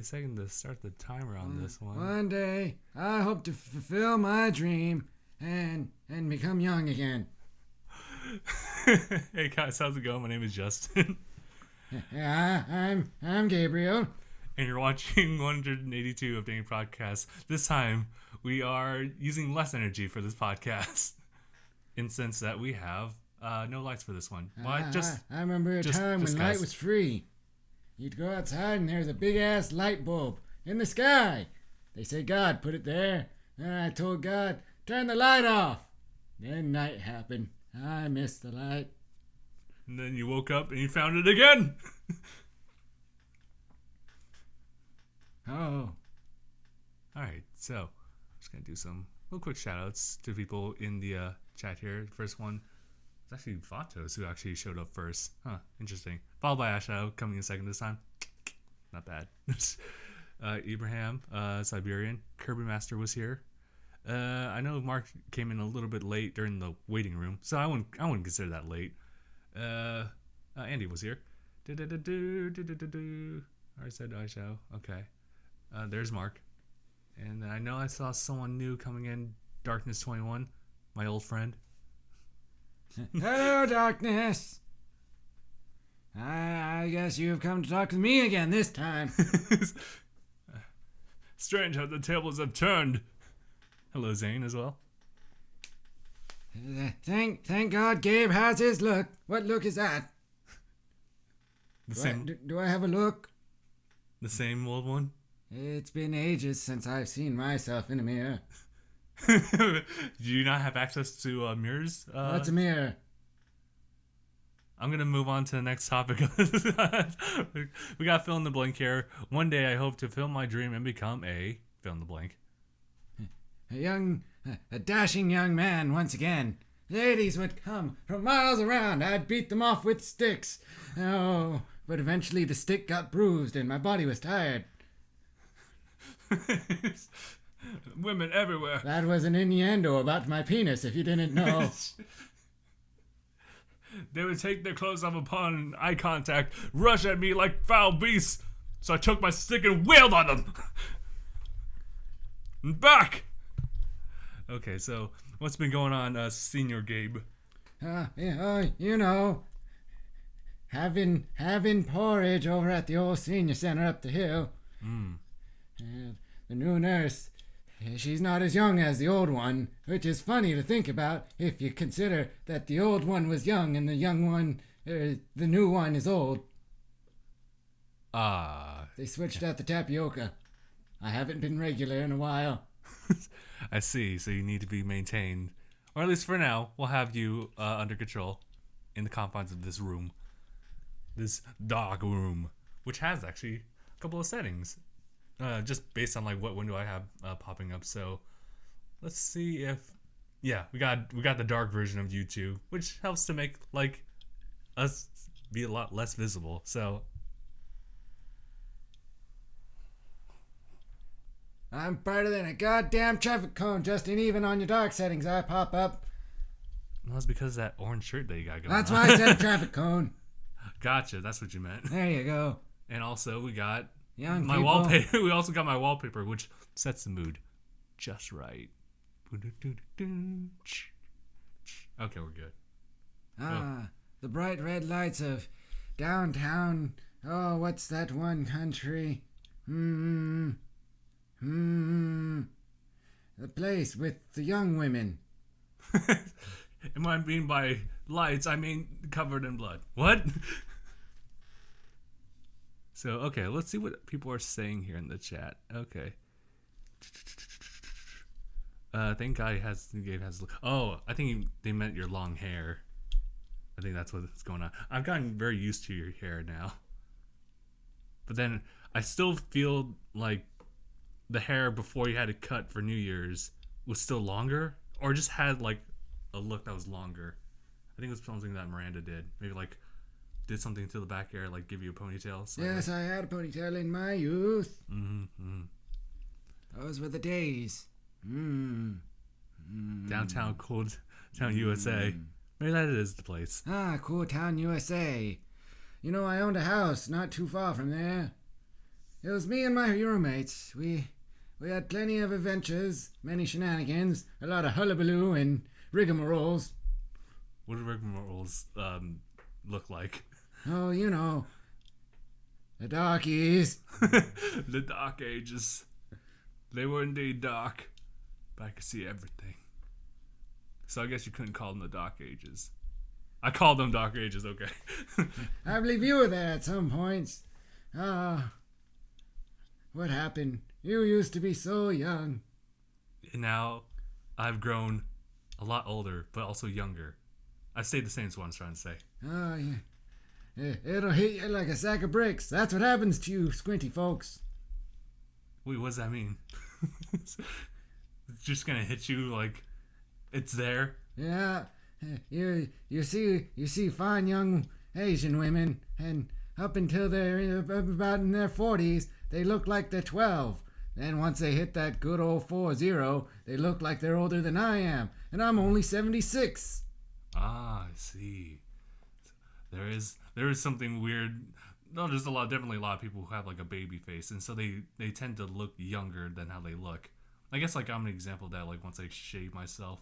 a second to start the timer on this one. One day, I hope to fulfill my dream and become young again. Hey guys, how's it going? My name is Justin. I'm Gabriel. And you're watching 182 of DangIT Prodcast. This time, we are using less energy for this podcast. In the sense that we have no lights for this one. I remember a time when light was free. You'd go outside and there's a big-ass light bulb in the sky. They say God put it there. And I told God, turn the light off. Then night happened. I missed the light. And then you woke up and you found it again. Oh. Alright, so I'm just going to do some little quick shout-outs to people in the chat here. The first one is actually Vatos, who actually showed up first. Huh, interesting. Followed by Asho, coming in second this time. Not bad. Ibrahim, Siberian. Kirby Master was here. I know Mark came in a little bit late during the waiting room, so I wouldn't consider that late. Andy was here. I said Asho. Okay. There's Mark. And I know I saw someone new coming in, Darkness 21, my old friend. Hello, Darkness. I guess you've come to talk to me again this time. Strange how the tables have turned. Hello, Zane, as well. Thank God Gabe has his look. What look is that? Do I have a look? The same old one? It's been ages since I've seen myself in a mirror. Do you not have access to mirrors? What's a mirror? I'm going to move on to the next topic. We got fill in the blank here. One day I hope to fill my dream and become a fill in the blank. A dashing young man once again. Ladies would come from miles around. I'd beat them off with sticks. Oh, but eventually the stick got bruised and my body was tired. Women everywhere. That was an innuendo about my penis, if you didn't know. They would take their clothes off upon eye contact, rush at me like foul beasts. So I took my stick and wailed on them. And back. Okay, so what's been going on, Senior Gabe? You know, having porridge over at the old senior center up the hill. The new nurse, she's not as young as the old one, which is funny to think about if you consider that the old one was young and the new one is old. They switched out the tapioca. I haven't been regular in a while. I see, so you need to be maintained. Or at least for now, we'll have you under control in the confines of this room. This dark room, which has actually a couple of settings. Just based on like what window I have popping up. So let's see if we got the dark version of YouTube, which helps to make like us be a lot less visible. So I'm brighter than a goddamn traffic cone, Justin. Even on your dark settings, I pop up. Well, that's because of that orange shirt that you got going. That's why I said traffic cone. Gotcha. That's what you meant. There you go. And also we got young my people. wallpaper. We also got my wallpaper, which sets the mood just right. Okay, we're good. The bright red lights of downtown. Oh, what's that one country? The place with the young women. Am I mean by lights? I mean covered in blood. What? So, okay, let's see what people are saying here in the chat. Okay. Thank God Gabe has. Oh, I think they meant your long hair. I think that's what's going on. I've gotten very used to your hair now. But then I still feel like the hair before you had it cut for New Year's was still longer, or just had like a look that was longer. I think it was something that Miranda did. Maybe like did something to the back hair, like give you a ponytail. So yes, I had a ponytail in my youth. Those were the days. Downtown Cool Town USA. Maybe that is the place. Cool Town USA. You know, I owned a house not too far from there. It was me and my roommates. We had plenty of adventures, many shenanigans, a lot of hullabaloo and rigmaroles. What do rigmaroles look like? Oh, you know, the darkies. The dark ages. They were indeed dark, but I could see everything. So I guess you couldn't call them the dark ages. I called them dark ages, okay. I believe you were there at some points. What happened? You used to be so young. And now I've grown a lot older, but also younger. I've stayed the same is what I'm trying to say. Oh, yeah. It'll hit you like a sack of bricks. That's what happens to you squinty folks. Wait, what does that mean? It's just gonna hit you like it's there? Yeah. You see fine young Asian women, and up until they're about in their 40s, they look like they're 12. Then once they hit that good old 40, they look like they're older than I am, and I'm only 76. Ah, I see. There is something weird. No, there's definitely a lot of people who have like a baby face, and so they tend to look younger than how they look. I guess like I'm an example of that. Like once I shave myself,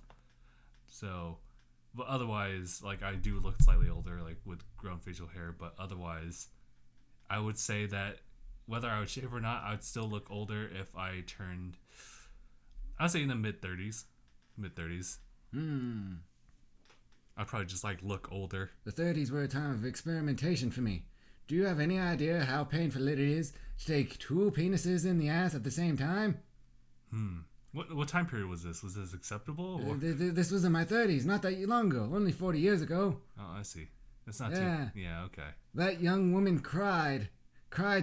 so, but otherwise, like I do look slightly older, like with grown facial hair. But otherwise, I would say that whether I would shave or not, I would still look older if I turned. I'd say in the mid 30s. I'd probably just like look older. The 30s were a time of experimentation for me. Do you have any idea how painful it is to take 2 penises in the ass at the same time? What time period was this? Was this acceptable? Or? This was in my 30s, not that long ago, only 40 years ago. Oh, I see. That's not Yeah. too... Yeah, okay. That young woman cried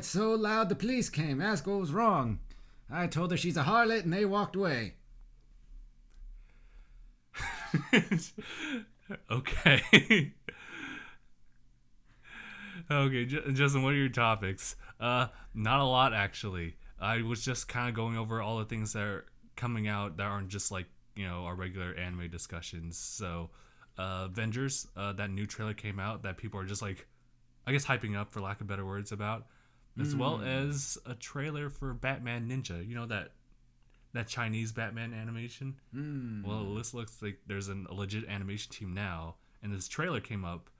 so loud the police came, asked what was wrong. I told her she's a harlot and they walked away. Okay. Okay, Justin, what are your topics? Not a lot, actually. I was just kind of going over all the things that are coming out that aren't just like, our regular anime discussions. So, Avengers, that new trailer came out that people are just like, I guess hyping up for lack of better words about, as well as a trailer for Batman Ninja. You know that Chinese Batman animation? Well, this looks like there's a legit animation team now, and this trailer came up.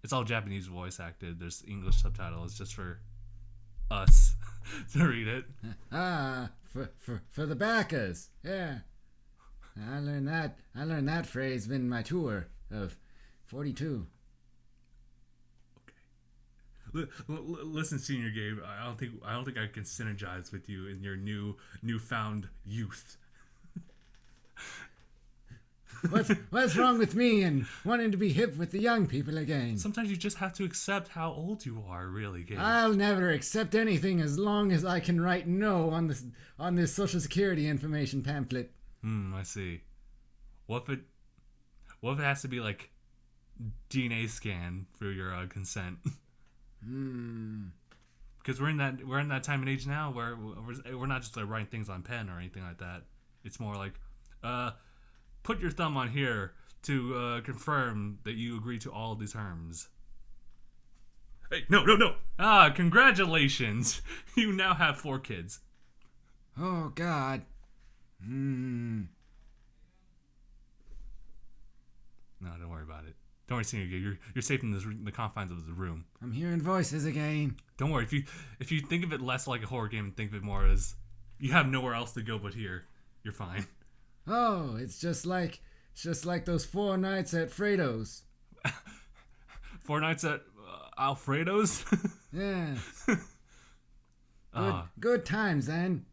It's all Japanese voice acted. There's English subtitles just for us to read it. For the backers. Yeah. I learned that phrase in my tour of 42. Okay. Listen, Senior Gabe, I don't think I can synergize with you in your newfound youth. What's wrong with me and wanting to be hip with the young people again? Sometimes you just have to accept how old you are, really, Gabe. I'll never accept anything as long as I can write no on this Social Security information pamphlet. I see. What if it has to be like DNA scan for your consent? Because we're in that time and age now where we're not just like writing things on pen or anything like that. It's more like put your thumb on here to confirm that you agree to all the terms. Hey, no. Congratulations. You now have 4 kids. Oh, God. No, don't worry about it. Don't worry, Senior Gabe. You're safe in the confines of the room. I'm hearing voices again. Don't worry. If you think of it less like a horror game and think of it more as you have nowhere else to go but here, you're fine. Oh, it's just like those 4 nights at Fredo's. 4 nights at Alfredo's? Yeah. Good times then.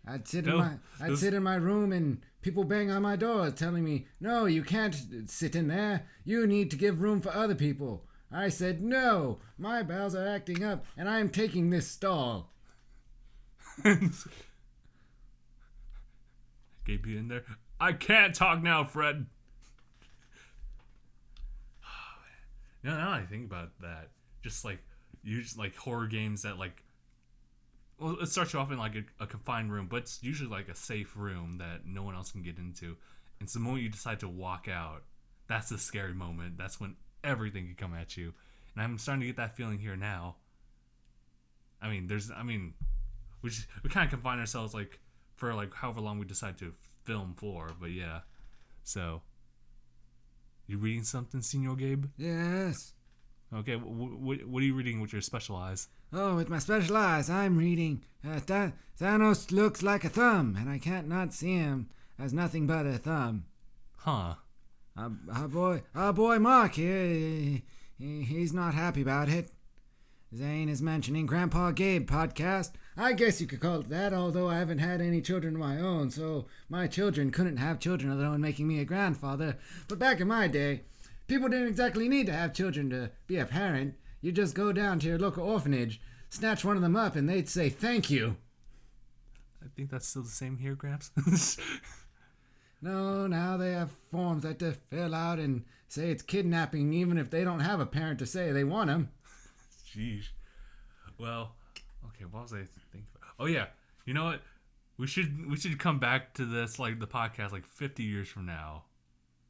I'd sit in my room and people bang on my door telling me, "No, you can't sit in there. You need to give room for other people." I said, "No, my bowels are acting up and I am taking this stall." Gabe, you in there? I can't talk now, Fred. Now that I think about that, just like horror games that like, well, it starts you off in like a confined room, but it's usually like a safe room that no one else can get into. And it's the moment you decide to walk out, that's the scary moment. That's when everything can come at you. And I'm starting to get that feeling here now. I mean, we kind of confine ourselves like for like however long we decide to film for, but yeah. So, you reading something, Senor Gabe? Yes. Okay, what are you reading with your special eyes? Oh, with my special eyes, I'm reading Thanos looks like a thumb, and I can't not see him as nothing but a thumb. Huh. Our boy Mark here, he's not happy about it. Zane is mentioning Grandpa Gabe podcast. I guess you could call it that, although I haven't had any children of my own, so my children couldn't have children of their own, making me a grandfather. But back in my day, people didn't exactly need to have children to be a parent. You just go down to your local orphanage, snatch one of them up, and they'd say thank you. I think that's still the same here, Gramps. No, now they have forms that to fill out and say it's kidnapping, even if they don't have a parent to say they want them. Jeez. Well, okay, what was I thinking about? Oh yeah, you know what? We should come back to this like the podcast like 50 years from now.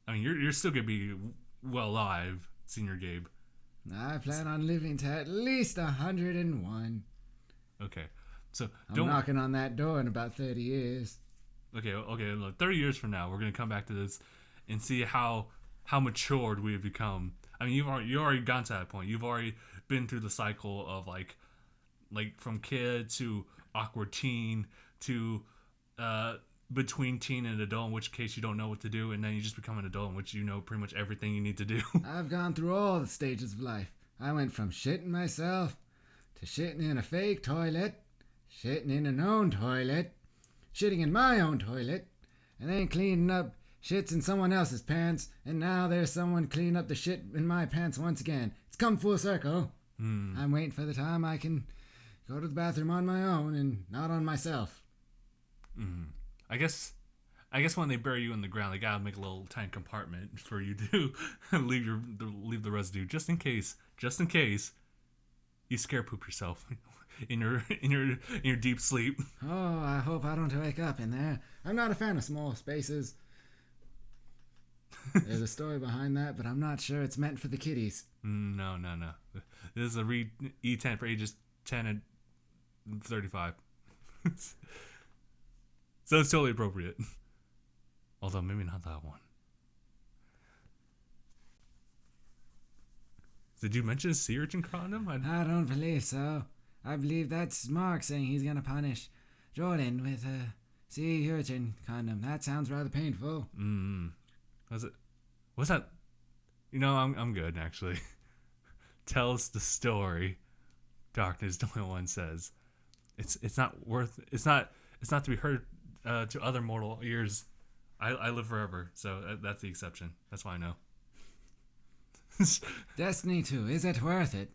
I mean, you're still gonna be well alive, Senior Gabe. I plan on living to at least 101. Okay, so I'm knocking on that door in about 30 years. Okay. Look, 30 years from now, we're gonna come back to this and see how matured we have become. I mean, you already gotten to that point. You've already been through the cycle of like from kid to awkward teen to between teen and adult, in which case you don't know what to do, and then you just become an adult, in which you know pretty much everything you need to do. I've gone through all the stages of life. I went from shitting myself to shitting in a fake toilet, shitting in an own toilet, shitting in my own toilet, and then cleaning up shits in someone else's pants, and now there's someone cleaning up the shit in my pants once again. It's come full circle. I'm waiting for the time I can go to the bathroom on my own and not on myself. I guess when they bury you in the ground, they gotta make a little tiny compartment for you to leave the residue, just in case you scare poop yourself in your deep sleep. Oh, I hope I don't wake up in there. I'm not a fan of small spaces. There's a story behind that, but I'm not sure it's meant for the kiddies. No. This is a read E10 for ages 10 and 35. So it's totally appropriate. Although maybe not that one. Did you mention a sea urchin condom? I don't believe so. I believe that's Mark saying he's going to punish Jordan with a sea urchin condom. That sounds rather painful. What's that? You know, I'm good actually. Tells the story. Darkness 21 says, it's not to be heard to other mortal ears. I live forever, so that's the exception. That's why I know. Destiny 2, is it worth it?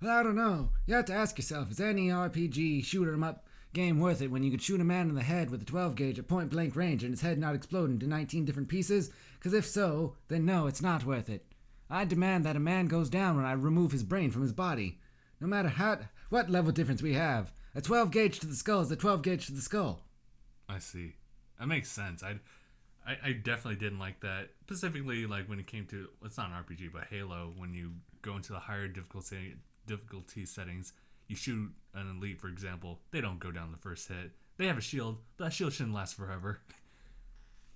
Well, I don't know. You have to ask yourself, is any RPG shoot 'em up game worth it when you could shoot a man in the head with a 12 gauge at point blank range and his head not explode into 19 different pieces? Because if so, then no, it's not worth it. I demand that a man goes down when I remove his brain from his body. No matter what level difference we have. A 12 gauge to the skull is a 12 gauge to the skull. I see. That makes sense. I definitely didn't like that. Specifically, like when it came to, it's not an RPG, but Halo, when you go into the higher difficulty settings, you shoot an elite, for example, they don't go down the first hit. They have a shield, but that shield shouldn't last forever.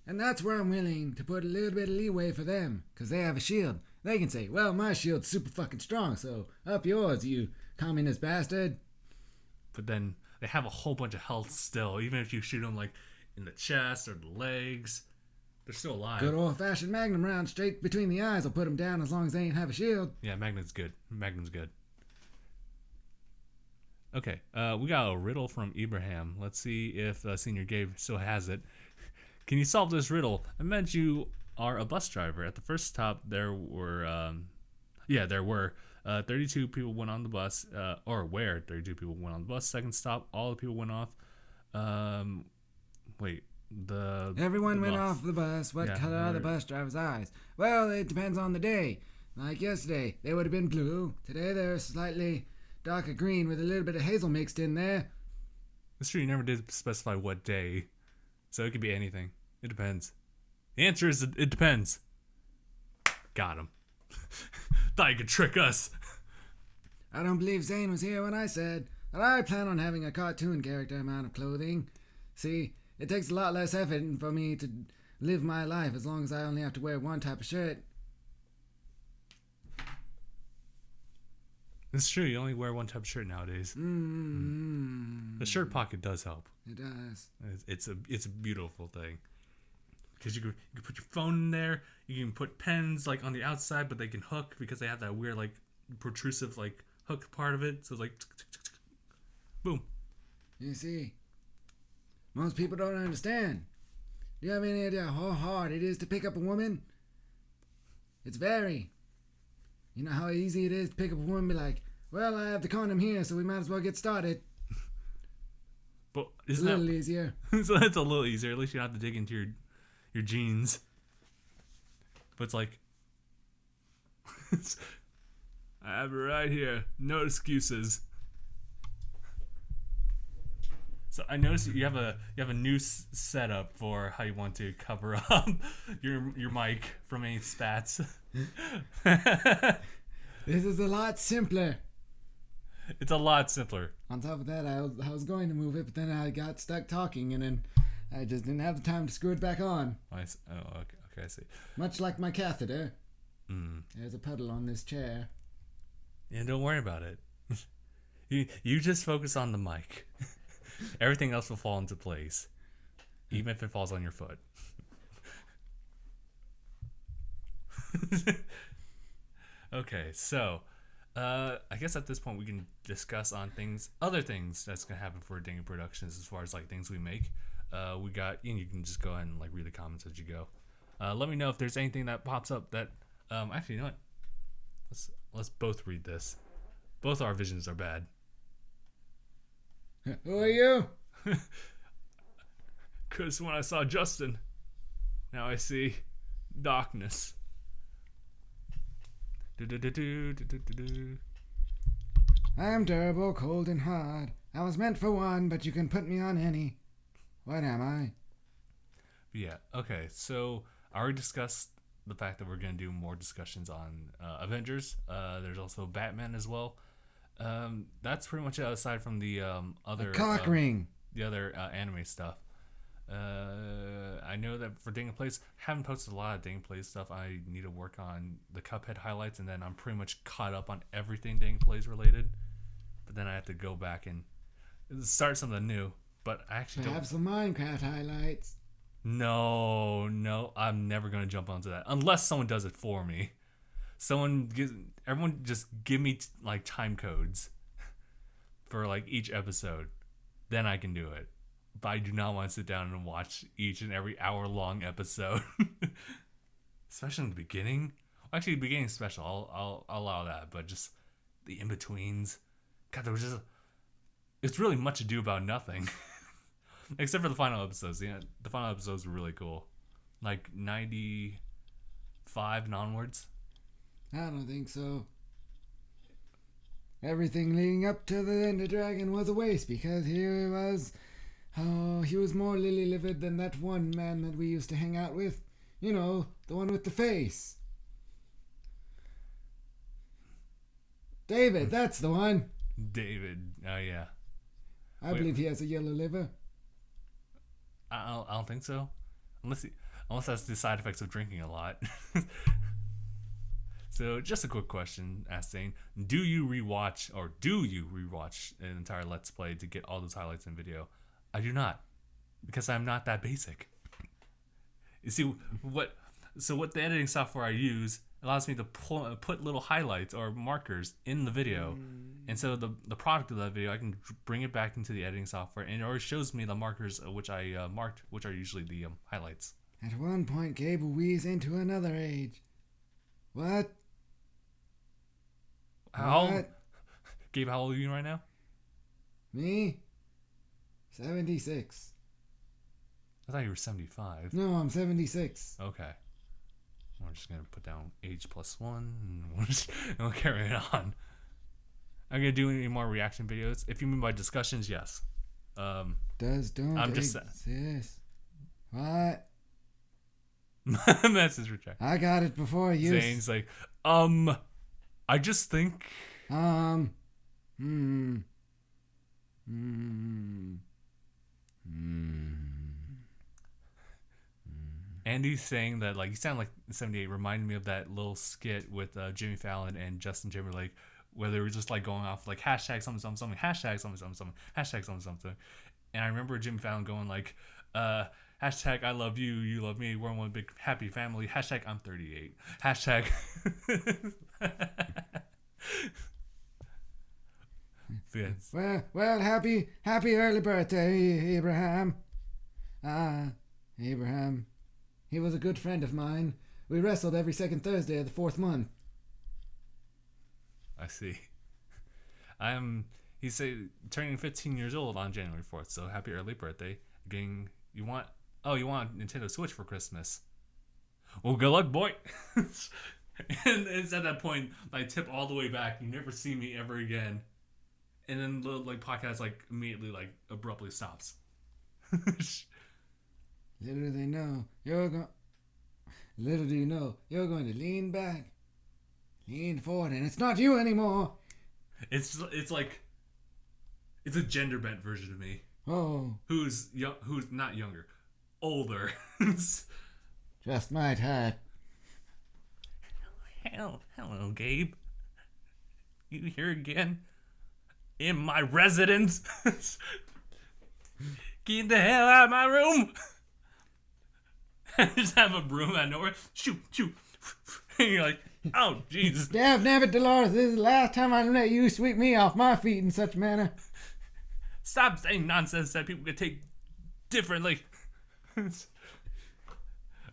And that's where I'm willing to put a little bit of leeway for them, because they have a shield. They can say, well, my shield's super fucking strong, so up yours, you communist bastard. But then they have a whole bunch of health still, even if you shoot them like in the chest or the legs. They're still alive. Good old-fashioned Magnum round straight between the eyes will put them down as long as they ain't have a shield. Yeah, Magnum's good. Okay, we got a riddle from Ibrahim. Let's see if Senior Gabe still has it. Can you solve this riddle? I meant you are a bus driver. At the first stop, there were 32 people went on the bus, or where 32 people went on the bus. Second stop, all the people went off. Everyone went off the bus. What color are the bus driver's eyes? Well, it depends on the day. Like yesterday, they would have been blue. Today, they're slightly darker green with a little bit of hazel mixed in there. It's true, you never did specify what day. So it could be anything. It depends. The answer is it depends. Got him. Thought you could trick us. I don't believe Zane was here when I said But I plan on having a cartoon character amount of clothing. See, it takes a lot less effort for me to live my life as long as I only have to wear one type of shirt. It's true. You only wear one type of shirt nowadays. The shirt pocket does help. It does. It's a beautiful thing. Because you can put your phone in there. You can put pens like on the outside, but they can hook because they have that weird like protrusive like hook part of it. So it's like boom. You see, most people don't understand. Do you have any idea how hard it is to pick up a woman? It's very. You know how easy it is to pick up a woman and be like, well, I have the condom here, so we might as well get started. But it's a little easier. So that's a little easier. At least you don't have to dig into your jeans. But it's like, I have it right here. No excuses. So I noticed you have a new setup for how you want to cover up your mic from any spats. This is a lot simpler. It's a lot simpler. On top of that, I was going to move it, but then I got stuck talking, and then I just didn't have the time to screw it back on. Oh, okay, I see. Much like my catheter. There's a puddle on this chair. Yeah, don't worry about it. You just focus on the mic. Everything else will fall into place, even if it falls on your foot. Okay, so I guess at this point we can discuss on other things that's gonna happen for DangIT Productions as far as like things we make. We got, and you can just go ahead and like read the comments as you go. Let me know if there's anything that pops up that actually, you know what? Let's both read this. Both our visions are bad. Who are you? Because when I saw Justin, now I see darkness. I'm durable, cold, and hard. I was meant for one, but you can put me on any. What am I? Yeah, okay, so I already discussed the fact that we're going to do more discussions on Avengers. There's also Batman as well. That's pretty much it aside from the other cock ring. The other anime stuff. I know that for DangIT Plays, haven't posted a lot of DangIT Plays stuff. I need to work on the Cuphead highlights, and then I'm pretty much caught up on everything DangIT Plays related. But then I have to go back and start something new. But I actually have some Minecraft highlights. No, I'm never gonna jump onto that unless someone does it for me. Everyone just give me like time codes for like each episode, then I can do it. But I do not want to sit down and watch each and every hour-long episode, especially in the beginning. Actually, the beginning is special. I'll allow that, but just the in-betweens. God, it's really much ado about nothing, except for the final episodes. The final episodes were really cool, like 95 and onwards. I don't think so. Everything leading up to the Ender Dragon was a waste because he was more lily-livered than that one man that we used to hang out with. You know, the one with the face. David, that's the one. David, oh yeah. I believe he has a yellow liver. I don't think so, unless that's the side effects of drinking a lot. So, just a quick question, asking: do you rewatch an entire Let's Play to get all those highlights in video? I do not, because I'm not that basic. You see, what the editing software I use allows me to put little highlights or markers in the video, and so the product of that video, I can bring it back into the editing software, and it already shows me the markers which I marked, which are usually the highlights. At one point, Gabe will wheeze into another age. What? Gabe, how old are you right now? Me? 76. I thought you were 75. No, I'm 76. Okay. We're just going to put down age +1, and we'll carry it on. I'm going to do any more reaction videos. If you mean by discussions, yes. Don't exist. What? Message rejected. I got it before you. Zane's like, I just think. Mm. Andy saying that, like, you sound like 78 reminded me of that little skit with Jimmy Fallon and Justin Timberlake where they were just like going off like hashtag something something something, hashtag something something something, hashtag something something. And I remember Jimmy Fallon going like, hashtag I love you, you love me, we're one big happy family, hashtag I'm 38, hashtag. Yes. Well, happy early birthday, Abraham. Abraham. He was a good friend of mine. We wrestled every second Thursday of the 4th month. I see. He's turning 15 years old on January 4th, so happy early birthday. You want Nintendo Switch for Christmas. Well, good luck, boy. And it's at that point, I tip all the way back. You never see me ever again. And then the podcast immediately abruptly stops. Little do you know, you're going to lean back, lean forward, and it's not you anymore. It's a gender bent version of me. Oh, who's not younger, older. Just my type. Hello, Gabe. You here again? In my residence? Get the hell out of my room! I just have a broom out of nowhere. Shoot. And you're like, oh, Jesus. Damn it, Dolores. This is the last time I let you sweep me off my feet in such manner. Stop saying nonsense that people can take differently.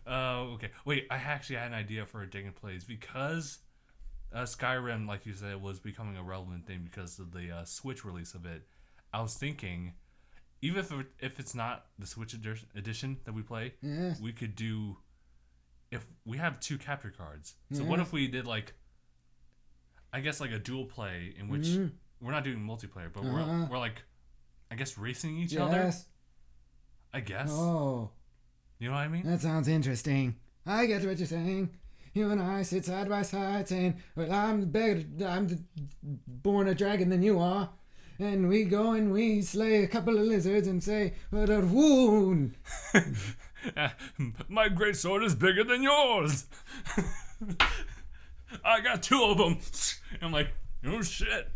Okay. Wait, I actually had an idea for a DangIT Plays because Skyrim, like you said, was becoming a relevant thing because of the Switch release of it. I was thinking, even if it's not the Switch edition that we play, yes, we could do, if we have 2 capture cards. So what if we did I guess a dual play in which we're not doing multiplayer, but we're I guess racing each other. I guess. Oh. You know what I mean? That sounds interesting. I get what you're saying. You and I sit side by side saying, well, I'm born a dragon than you are. And we go and we slay a couple of lizards and say, what a wound. My great sword is bigger than yours. I got 2 of them. I'm like, oh shit.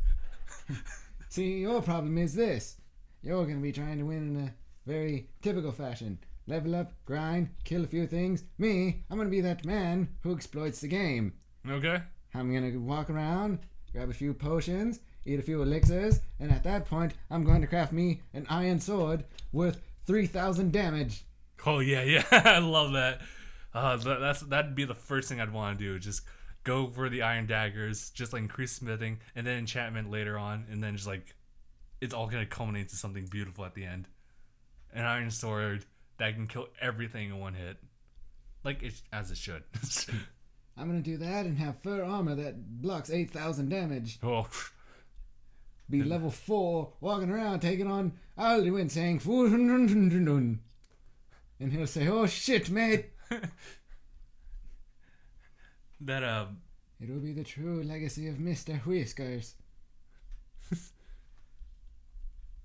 See, your problem is this. You're going to be trying to win in a very typical fashion. Level up, grind, kill a few things. Me, I'm going to be that man who exploits the game. Okay. I'm going to walk around, grab a few potions, eat a few elixirs, and at that point, I'm going to craft me an iron sword with 3,000 damage. Oh, yeah. I love that. That'd be the first thing I'd want to do. Just go for the iron daggers, just increase smithing, and then enchantment later on, and then just it's all going to culminate to something beautiful at the end. An iron sword that can kill everything in one hit. As it should. I'm going to do that and have fur armor that blocks 8,000 damage. Oh. Be level 4, walking around, taking on Alduin, saying, and he'll say, oh shit, mate. That, It'll be the true legacy of Mr. Whiskers.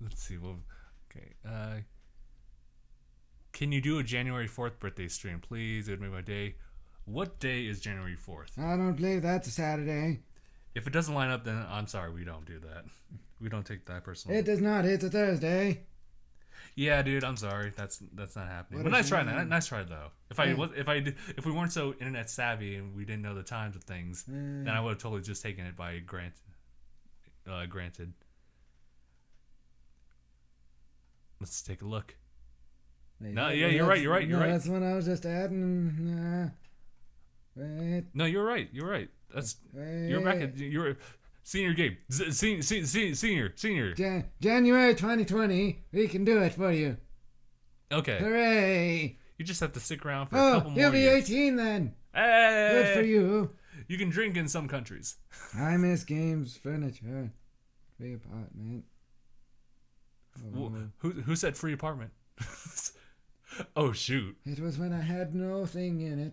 Let's see. Well, okay. Can you do a January 4th birthday stream, please? It would make my day. What day is January 4th? I don't believe that's a Saturday. If it doesn't line up, then I'm sorry, we don't do that. We don't take that personally. It does not. It's a Thursday. Yeah, dude, I'm sorry. That's not happening. But nice try, nice try though. If we weren't so internet savvy and we didn't know the times of things, then I would have totally just taken it by granted. Let's take a look. No, yeah, you're right. You're right. That's when I was just adding. Wait. No, you're right. That's you're back at you're senior Gabe. Senior. January 2020. We can do it for you. Okay. Hooray! You just have to stick around for a couple more years. You'll be 18 then. Hey! Good for you. You can drink in some countries. I miss games, furniture, free apartment. Oh. Who said free apartment? Oh shoot! It was when I had no thing in it.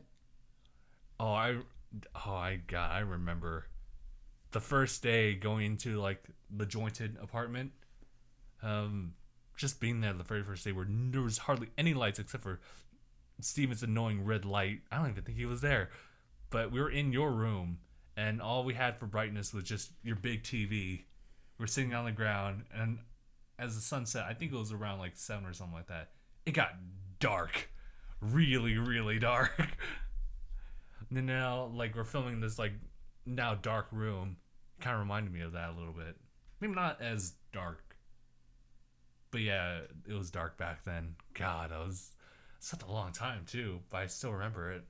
I remember the first day going into the jointed apartment. Just being there the very first day where there was hardly any lights except for Steven's annoying red light. I don't even think he was there. But we were in your room, and all we had for brightness was just your big TV. We're sitting on the ground, and as the sun set, I think it was around like 7 or something like that, it got dark. Really, really dark. And now, like, we're filming this, like, now dark room. It kind of reminded me of that a little bit. Maybe not as dark. But yeah, it was dark back then. God, that was such a long time, too. But I still remember it.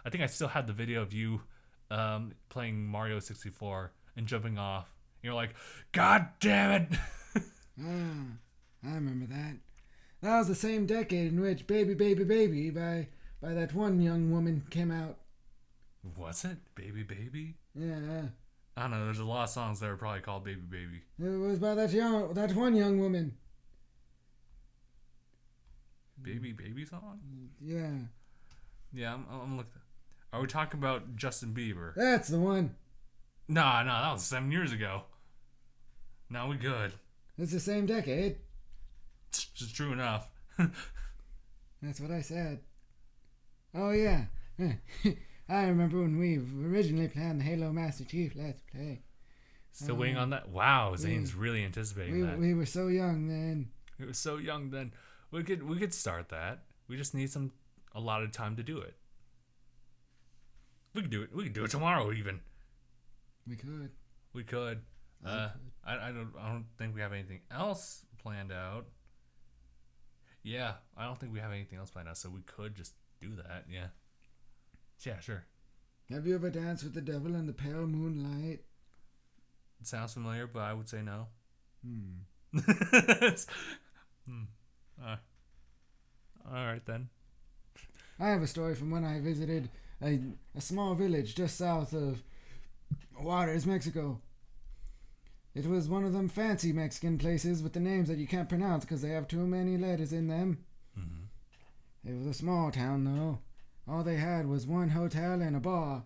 I think I still had the video of you playing Mario 64 and jumping off. You're like, God damn it! I remember that. That was the same decade in which Baby Baby Baby by that one young woman came out. Was it? Baby Baby? Yeah. I don't know, there's a lot of songs that are probably called Baby Baby. It was by that one young woman. Baby Baby song? Yeah. Yeah, I'm looking. Are we talking about Justin Bieber? That's the one. Nah, that was 7 years ago. Now we good. It's the same decade. It's true enough. That's what I said. Oh, yeah. I remember when we originally planned the Halo Master Chief Let's Play. Still waiting on that? Wow, Zane's really anticipating that. We were so young then. We were so young then. We could start that. We just need a lot of time to do it. We could do it. We could do it tomorrow even. We could. We could. I don't think we have anything else planned out. Yeah, I don't think we have anything else planned out, so we could just do that. Yeah. Yeah, sure. Have you ever danced with the devil in the pale moonlight? It sounds familiar, but I would say no. All right then. I have a story from when I visited a small village just south of Juarez, Mexico. It was one of them fancy Mexican places with the names that you can't pronounce because they have too many letters in them. Mm-hmm. It was a small town, though. All they had was one hotel and a bar.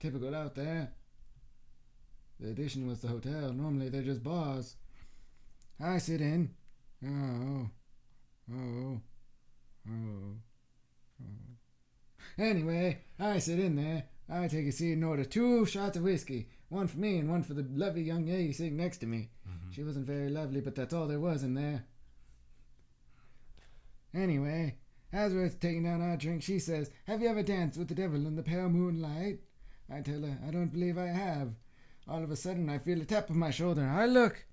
Typical out there. The addition was the hotel. Normally they're just bars. I sit in. Anyway, I sit in there. I take a seat and order 2 shots of whiskey. One for me and one for the lovely young lady sitting next to me. Mm-hmm. She wasn't very lovely, but that's all there was in there. Anyway, as we're taking down our drink, she says, "Have you ever danced with the devil in the pale moonlight?" I tell her, "I don't believe I have." All of a sudden, I feel a tap on my shoulder. I look.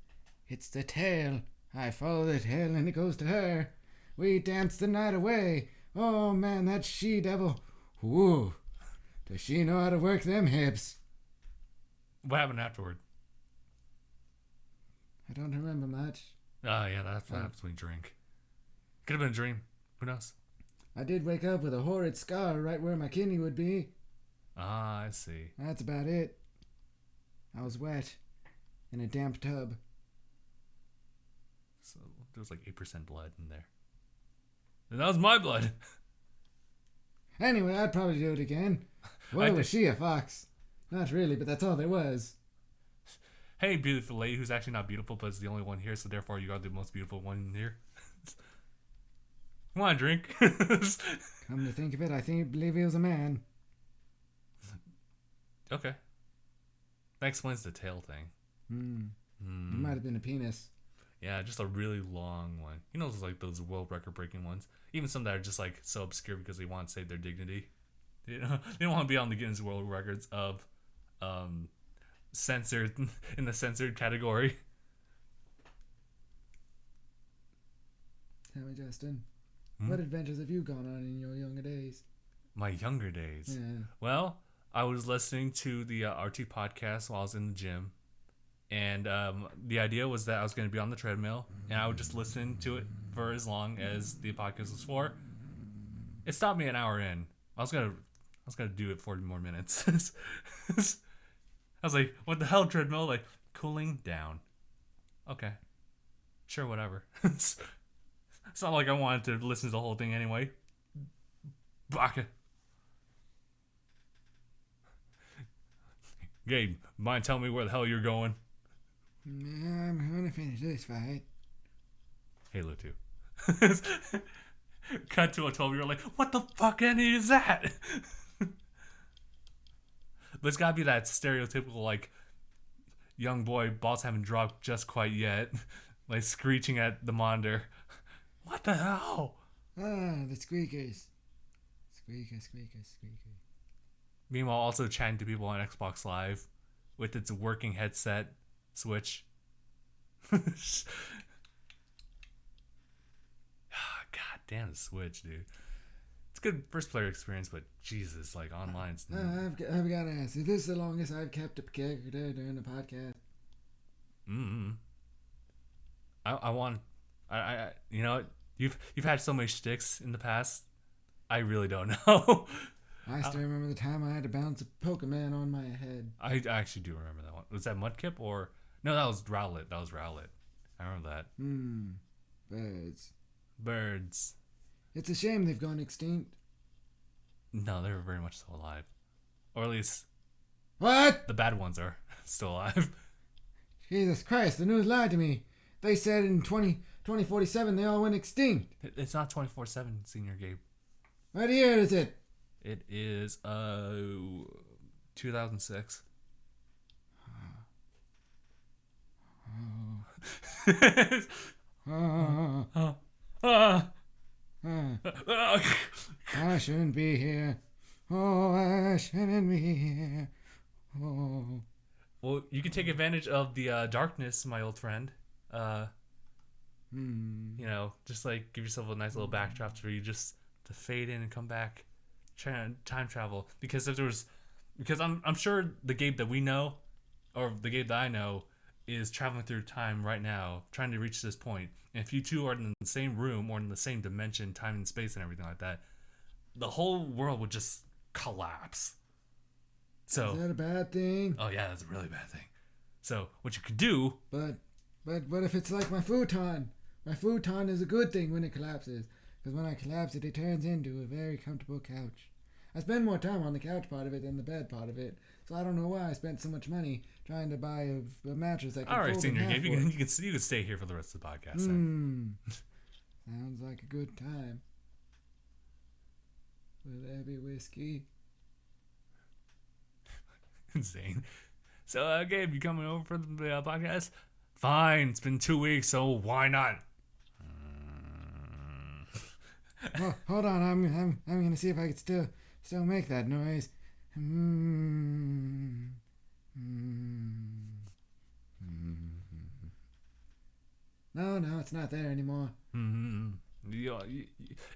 It's the tail. I follow the tail and it goes to her. We dance the night away. Oh man, that she-devil. Whoa. Does she know how to work them hips? What happened afterward? I don't remember much. Oh, yeah, that's what happens when you drink. Could have been a dream. Who knows? I did wake up with a horrid scar right where my kidney would be. Ah, I see. That's about it. I was wet in a damp tub. So there was like 8% blood in there. And that was my blood. Anyway, I'd probably do it again. Whoa, was she a fox? Not really, but that's all there was. Hey, beautiful lady who's actually not beautiful, but is the only one here, so therefore you are the most beautiful one here. Come on, drink. Come to think of it, I believe he was a man. Okay. That explains the tail thing. It might have been a penis. Yeah, just a really long one. You know, like those world record breaking ones. Even some that are just like so obscure because they want to save their dignity. You know, they don't want to be on the Guinness World Records of censored in the censored category. Tell me, Justin, what adventures have you gone on in your younger days? My younger days? Yeah. Well, I was listening to the RT podcast while I was in the gym. And the idea was that I was going to be on the treadmill and I would just listen to it for as long as the podcast was for. It stopped me an hour in. I was gonna do it 40 more minutes. I was like, what the hell, treadmill? Like, cooling down. Okay. Sure, whatever. It's not like I wanted to listen to the whole thing anyway. Baka. Gabe, mind telling me where the hell you're going? I'm gonna finish this fight. Halo 2. Cut to a 12-year-old like, what the fuck any is that? But it's gotta be that stereotypical, like, young boy, balls haven't dropped just quite yet, like screeching at the monitor. What the hell? The squeakers. Squeakers. Meanwhile, also chatting to people on Xbox Live with its working headset switch. God damn the Switch, dude. It's a good first player experience, but Jesus, like online's. I've got to ask, is this the longest I've kept a character during the podcast? I you know, you've had so many shticks in the past. I really don't know. I still remember the time I had to bounce a Pokemon on my head. I actually do remember that one. Was that Mudkip or no? That was Rowlet. I remember that. Birds. It's a shame they've gone extinct. No, they're very much still alive, or at least what? The bad ones are still alive. Jesus Christ! The news lied to me. They said in 2047 they all went extinct. It's not 24/7, Senior Gabe. What year is it? It is 2006. I shouldn't be here. Oh, I shouldn't be here. Oh. Well, you can take advantage of the darkness, my old friend. You know, just like give yourself a nice little backdrop for you just to fade in and come back. Trying to time travel, because I'm sure the Gabe that we know, or the Gabe that I know, is traveling through time right now, trying to reach this point. And if you two are in the same room or in the same dimension, time and space and everything like that, the whole world would just collapse. So is that a bad thing? Oh yeah, that's a really bad thing. So what you could do, but if it's like my futon is a good thing when it collapses. Because when I collapse it, it turns into a very comfortable couch. I spend more time on the couch part of it than the bed part of it. So I don't know why I spent so much money trying to buy a mattress that can all right, fold Senior in half. You can stay here for the rest of the podcast. Then. Sounds like a good time. Will there be whiskey? Insane. So, Gabe, you coming over for the podcast? Fine. It's been 2 weeks, so why not? Oh, hold on, I'm gonna see if I can still make that noise. No, it's not there anymore.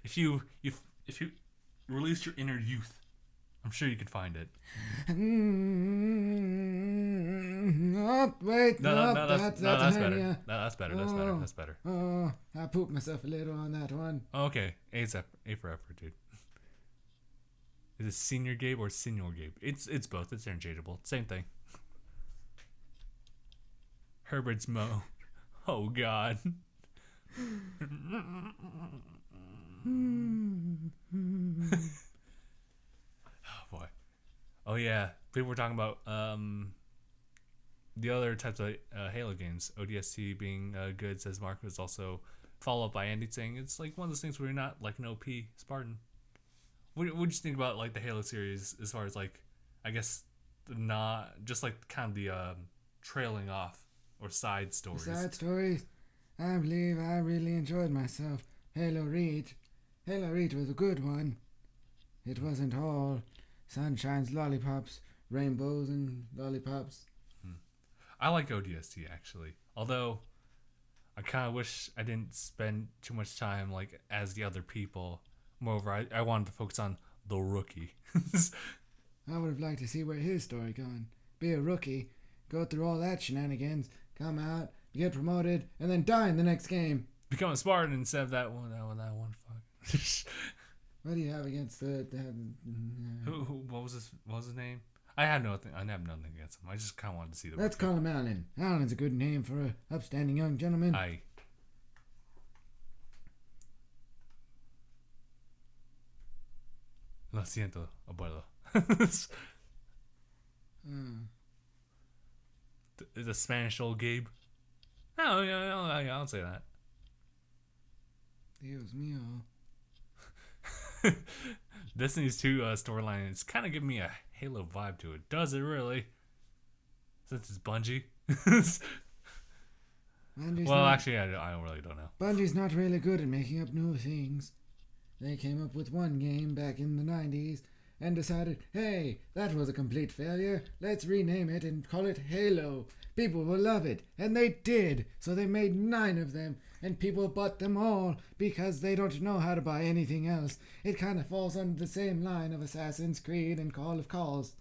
If you release your inner youth, I'm sure you could find it. Oh, wait, that's better. That's better. Oh, I pooped myself a little on that one. Okay, A for effort, dude. Is it Senior Gabe or Senior Gabe? It's both. It's interchangeable. Same thing. Herbert's Mo. Oh God. Oh boy. Oh yeah. People were talking about the other types of Halo games. ODST being good, says Mark, was also followed up by Andy saying it's like one of those things where you're not like an OP Spartan. What do you think about like the Halo series as far as like, I guess, not just like kind of the trailing off or side stories? Side stories? I believe I really enjoyed myself. Halo Reach was a good one. It wasn't all sunshines, lollipops, rainbows, and lollipops. I like ODST actually, although I kind of wish I didn't spend too much time like as the other people. Moreover, I wanted to focus on the rookie. I would have liked to see where his story gone. Be a rookie, go through all that shenanigans, come out, get promoted, and then die in the next game. Become a Spartan instead of that one fuck. What do you have against the what was his name? I have nothing against him. I just kind of wanted to see the Let's rookie. call him Alan. Alan's a good name for a upstanding young gentleman. Aye. Lo siento, abuelo. The Spanish old Gabe. Oh, yeah, I'll say that. Dios mío. Destiny's 2 storyline is kind of giving me a Halo vibe to it. Does it really? Since it's Bungie. Actually, I really don't know. Bungie's not really good at making up new things. They came up with one game back in the 90s and decided, hey, that was a complete failure. Let's rename it and call it Halo. People will love it. And they did. So they made 9 of them. And people bought them all because they don't know how to buy anything else. It kind of falls under the same line of Assassin's Creed and Call of Calls.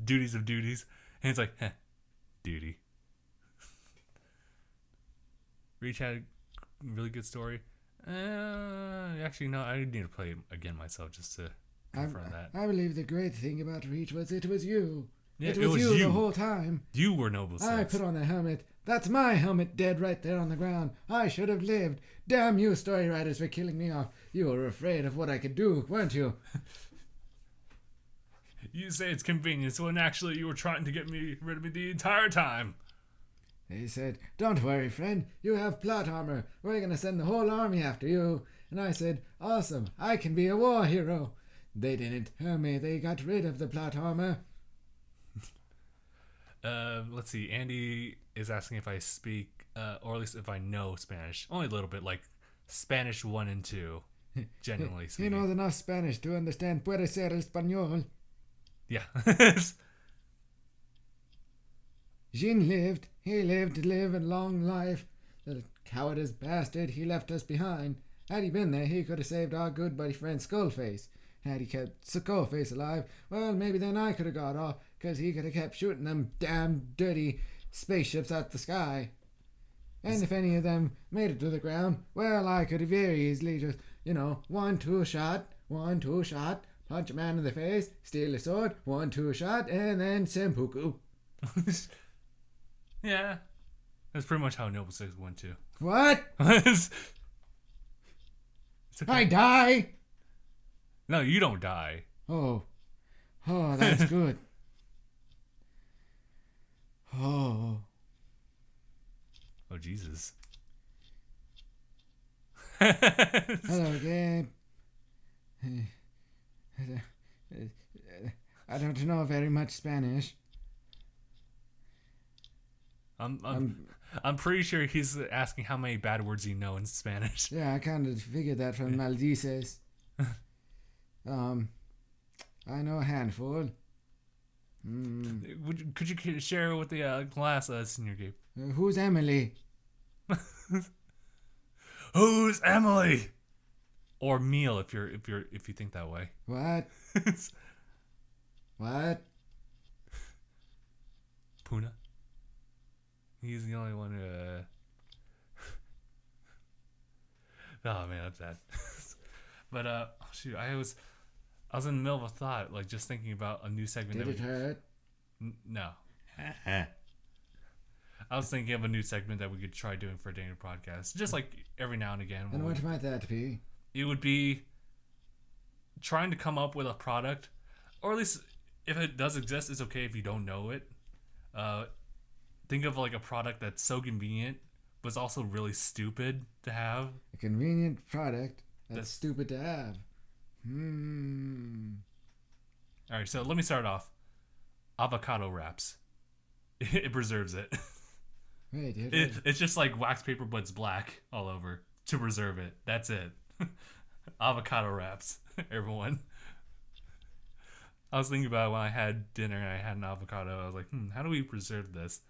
Duties of duties. And it's like, duty. Reach had a really good story. Actually, no, I need to play it again myself just to confirm that. I believe the great thing about Reach was it was you. Yeah, it was you the whole time. You were Noble Six. I put on the helmet. That's my helmet dead right there on the ground. I should have lived. Damn you, story writers, for killing me off. You were afraid of what I could do, weren't you? You say it's convenience when actually you were trying to get rid of me the entire time. They said, don't worry, friend. You have plot armor. We're going to send the whole army after you. And I said, awesome. I can be a war hero. They didn't tell me they got rid of the plot armor. Let's see. Andy is asking if I speak, or at least if I know Spanish. Only a little bit, like Spanish 1 and 2. Genuinely speaking. He knows enough Spanish to understand puede ser español. Yeah. Jean lived. He lived to live a long life. The cowardice bastard, he left us behind. Had he been there, he could have saved our good buddy friend Skullface. Had he kept Skullface alive, well, maybe then I could have got off, because he could have kept shooting them damn dirty spaceships at the sky. And if any of them made it to the ground, well, I could have very easily just, 1-2 shot, punch a man in the face, steal a sword, 1-2 shot, and then seppuku. Yeah. That's pretty much how Noble Six went too. What? Okay. I die? No, you don't die. Oh, that's good. Oh, Jesus. hello, Gabe. I don't know very much Spanish. I'm pretty sure he's asking how many bad words you know in Spanish. Yeah, I kind of figured that from maldices. I know a handful. Could you share with the class senior Gabe? Who's Emily? Who's Emily? Or meal if you think that way. What? What? Puna. He's the only one who. Oh man, that's sad. But shoot, I was in the middle of a thought, like just thinking about a new segment. Did it hurt? No. I was thinking of a new segment that we could try doing for DangIT Prodcast, just like every now and again. And what might that be? It would be trying to come up with a product, or at least if it does exist, it's okay if you don't know it. Think of like a product that's so convenient, but it's also really stupid to have. A convenient product that's stupid to have. All right, so let me start off. Avocado wraps. It preserves it. Wait, it's just like wax paper, but it's black all over to preserve it. That's it. Avocado wraps, everyone. I was thinking about it when I had dinner and I had an avocado. I was like, how do we preserve this?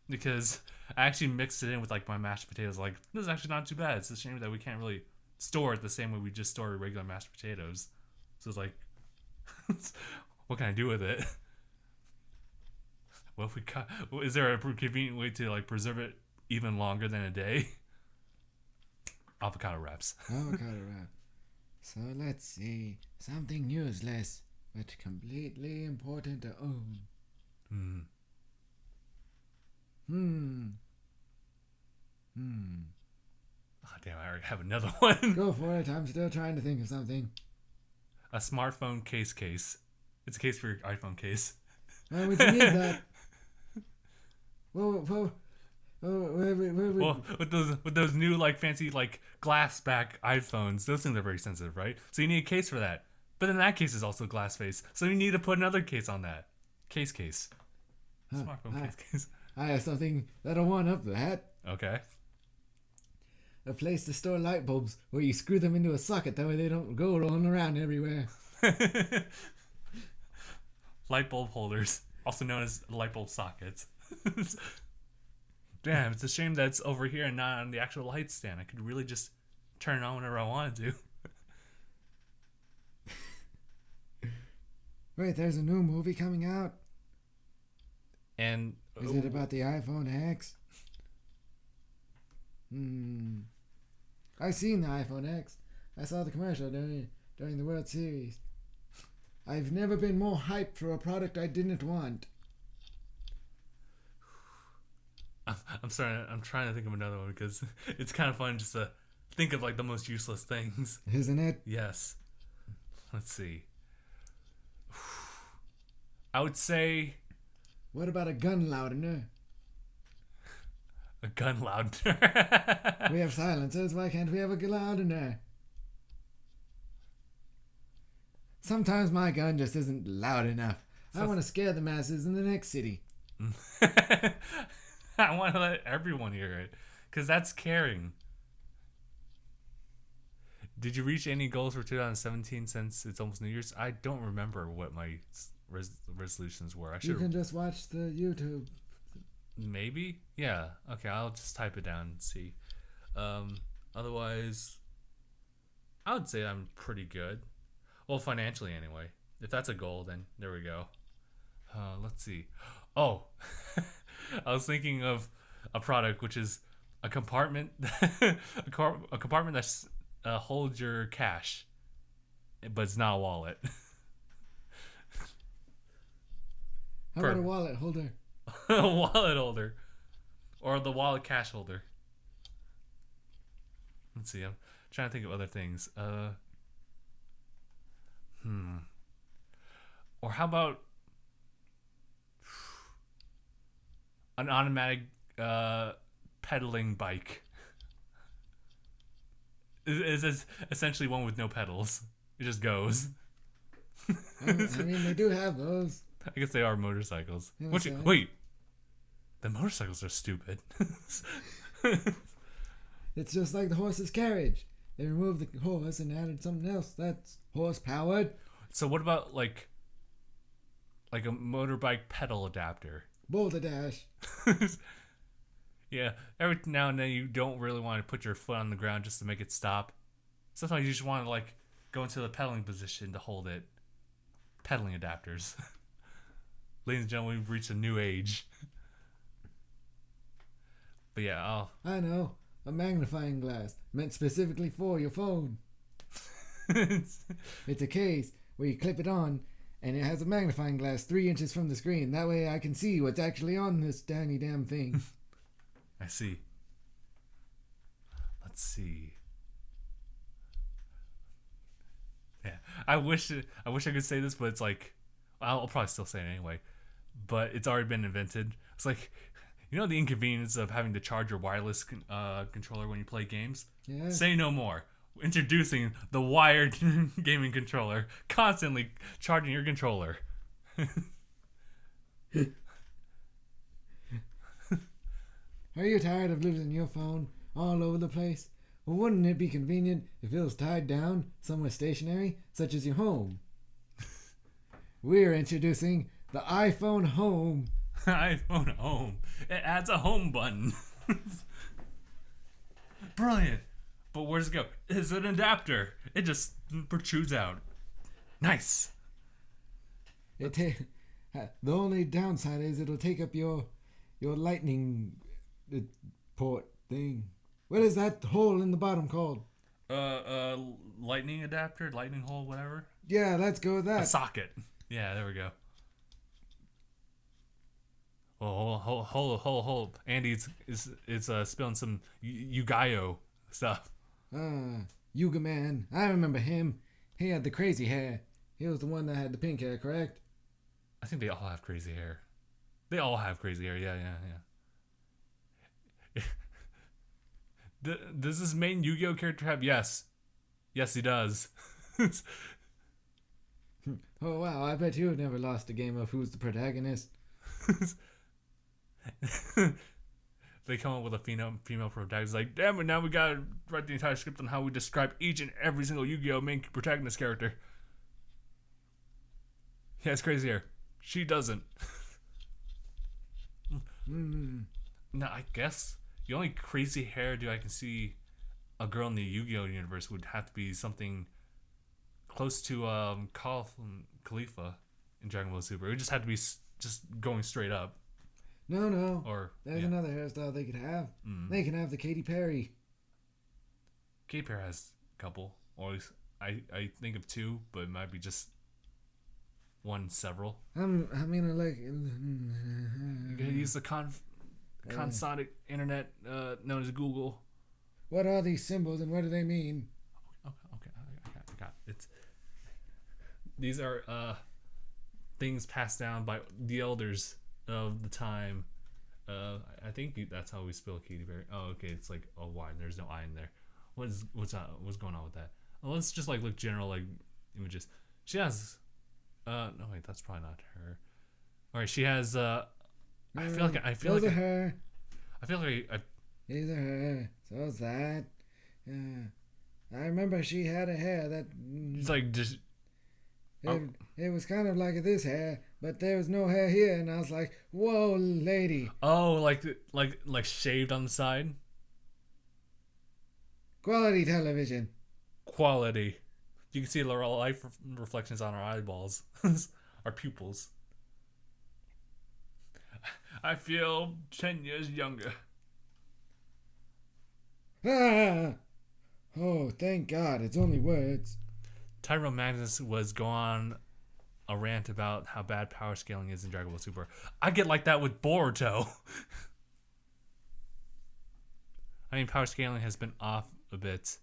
Because I actually mixed it in with like my mashed potatoes. Like, this is actually not too bad. It's a shame that we can't really store it the same way we just store regular mashed potatoes. So it's like, what can I do with it? Well, is there a convenient way to like preserve it even longer than a day? Avocado wraps. Avocado wrap. So let's see. Something useless, but completely important to own. Oh, damn, I already have another one. Go for it. I'm still trying to think of something. A smartphone case. It's a case for your iPhone case. Why would you need that? Whoa. Well, with those new like fancy like glass back iPhones, those things are very sensitive, right? So you need a case for that. But then that case is also glass face, so you need to put another case on that. Case. Smartphone case. I have something that'll one up that. Okay. A place to store light bulbs where you screw them into a socket, that way they don't go rolling around everywhere. Light bulb holders, also known as light bulb sockets. Damn, it's a shame that it's over here and not on the actual light stand. I could really just turn it on whenever I wanted to. Wait, there's a new movie coming out? And is it about the iPhone X? I've seen the iPhone X. I saw the commercial during the World Series. I've never been more hyped for a product I didn't want. I'm sorry. I'm trying to think of another one because it's kind of fun just to think of like the most useless things. Isn't it? Yes. Let's see. I would say. What about a gun loudener? A gun loudener. We have silencers. Why can't we have a loudener? Sometimes my gun just isn't loud enough. I want to scare the masses in the next city. I want to let everyone hear it, because that's caring. Did you reach any goals for 2017 since it's almost New Year's? I don't remember what my resolutions were. You can just watch the YouTube. Maybe? Yeah. Okay, I'll just type it down and see. Otherwise, I would say I'm pretty good. Well, financially anyway. If that's a goal, then there we go. Let's see. Oh, I was thinking of a product which is a compartment, a compartment that holds your cash, but it's not a wallet. How about a wallet holder? A wallet holder, or the wallet cash holder. Let's see. I'm trying to think of other things. Or how about an automatic pedaling bike? Is essentially one with no pedals. It just goes. I mean, they do have those. I guess they are motorcycles. Yeah, Wait, the motorcycles are stupid. It's just like the horse's carriage. They removed the horse and added something else that's horse powered. So what about like a motorbike pedal adapter? Boulder Dash. Yeah, every now and then you don't really want to put your foot on the ground just to make it stop. Sometimes you just want to like go into the pedaling position to hold it. Pedaling adapters. Ladies and gentlemen, we've reached a new age. But yeah, I know. A magnifying glass meant specifically for your phone. It's a case where you clip it on and it has a magnifying glass 3 inches from the screen. That way I can see what's actually on this tiny damn thing. I see. Let's see. Yeah, I wish I could say this, but it's like I'll probably still say it anyway. But it's already been invented. It's like, you know, the inconvenience of having to charge your wireless controller when you play games? Yeah. Say no more. Introducing the wired gaming controller. Constantly charging your controller. Are you tired of losing your phone all over the place? Well, wouldn't it be convenient if it was tied down somewhere stationary, such as your home? We're introducing the iPhone Home. iPhone Home. It adds a home button. Brilliant. But where does it go? It's an adapter. It just protrudes out. Nice. The only downside is it'll take up your lightning port thing. What is that hole in the bottom called? Lightning adapter, lightning hole, whatever. Yeah, let's go with that. A socket. Yeah, there we go. Oh, hold. Andy is spilling some Yugayo stuff. Yuga Man. I remember him. He had the crazy hair. He was the one that had the pink hair, correct? I think they all have crazy hair. They all have crazy hair. Yeah. Does this main Yu-Gi-Oh character have? Yes, he does. Oh wow, I bet you've never lost a game of Who's the Protagonist. They come up with a female protagonist. Like, damn it, now we gotta write the entire script on how we describe each and every single Yu-Gi-Oh main protagonist character. Yeah, it's crazier. She doesn't. No, I guess the only crazy hairdo I can see a girl in the Yu-Gi-Oh universe would have to be something close to Khalifa in Dragon Ball Super. It would just have to be just going straight up. No. Or there's another hairstyle they could have. They can have the Katy Perry. Katy Perry has a couple, or at least I think of two, but it might be just one, several. I mean, like. You gotta use the consonic internet known as Google. What are these symbols and what do they mean? Okay, I got it. These are things passed down by the elders of the time. I think that's how we spell Katy Perry. Oh, okay, it's like a Y. And there's no I in there. What's going on with that? Well, let's just like look general like images. She has. No wait, that's probably not her. All right, she has. I feel like her. I feel like These are her. So's that. Yeah. I remember she had a hair that. It's like just. It was kind of like this hair, but there was no hair here, and I was like, "Whoa, lady!" Oh, like shaved on the side. Quality television. Quality. You can see the light reflections on our eyeballs, our pupils. I feel 10 years younger. Ah! Oh, thank God! It's only words. Tyrone Magnus was going on a rant about how bad power scaling is in Dragon Ball Super. I get like that with Boruto. I mean, power scaling has been off a bit.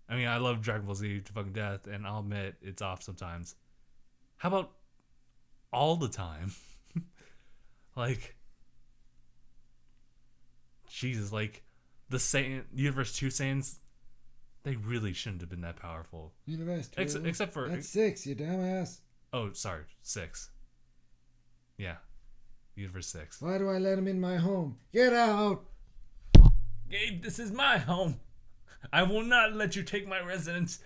I mean, I love Dragon Ball Z to fucking death, and I'll admit it's off sometimes. How about all the time? Like, Jesus, like the Universe 2 Saiyans, they really shouldn't have been that powerful. Universe 2? Except for... That's 6, you dumbass. Oh, sorry, 6. Yeah, Universe 6. Why do I let him in my home? Get out! Gabe, this is my home. I will not let you take my residence,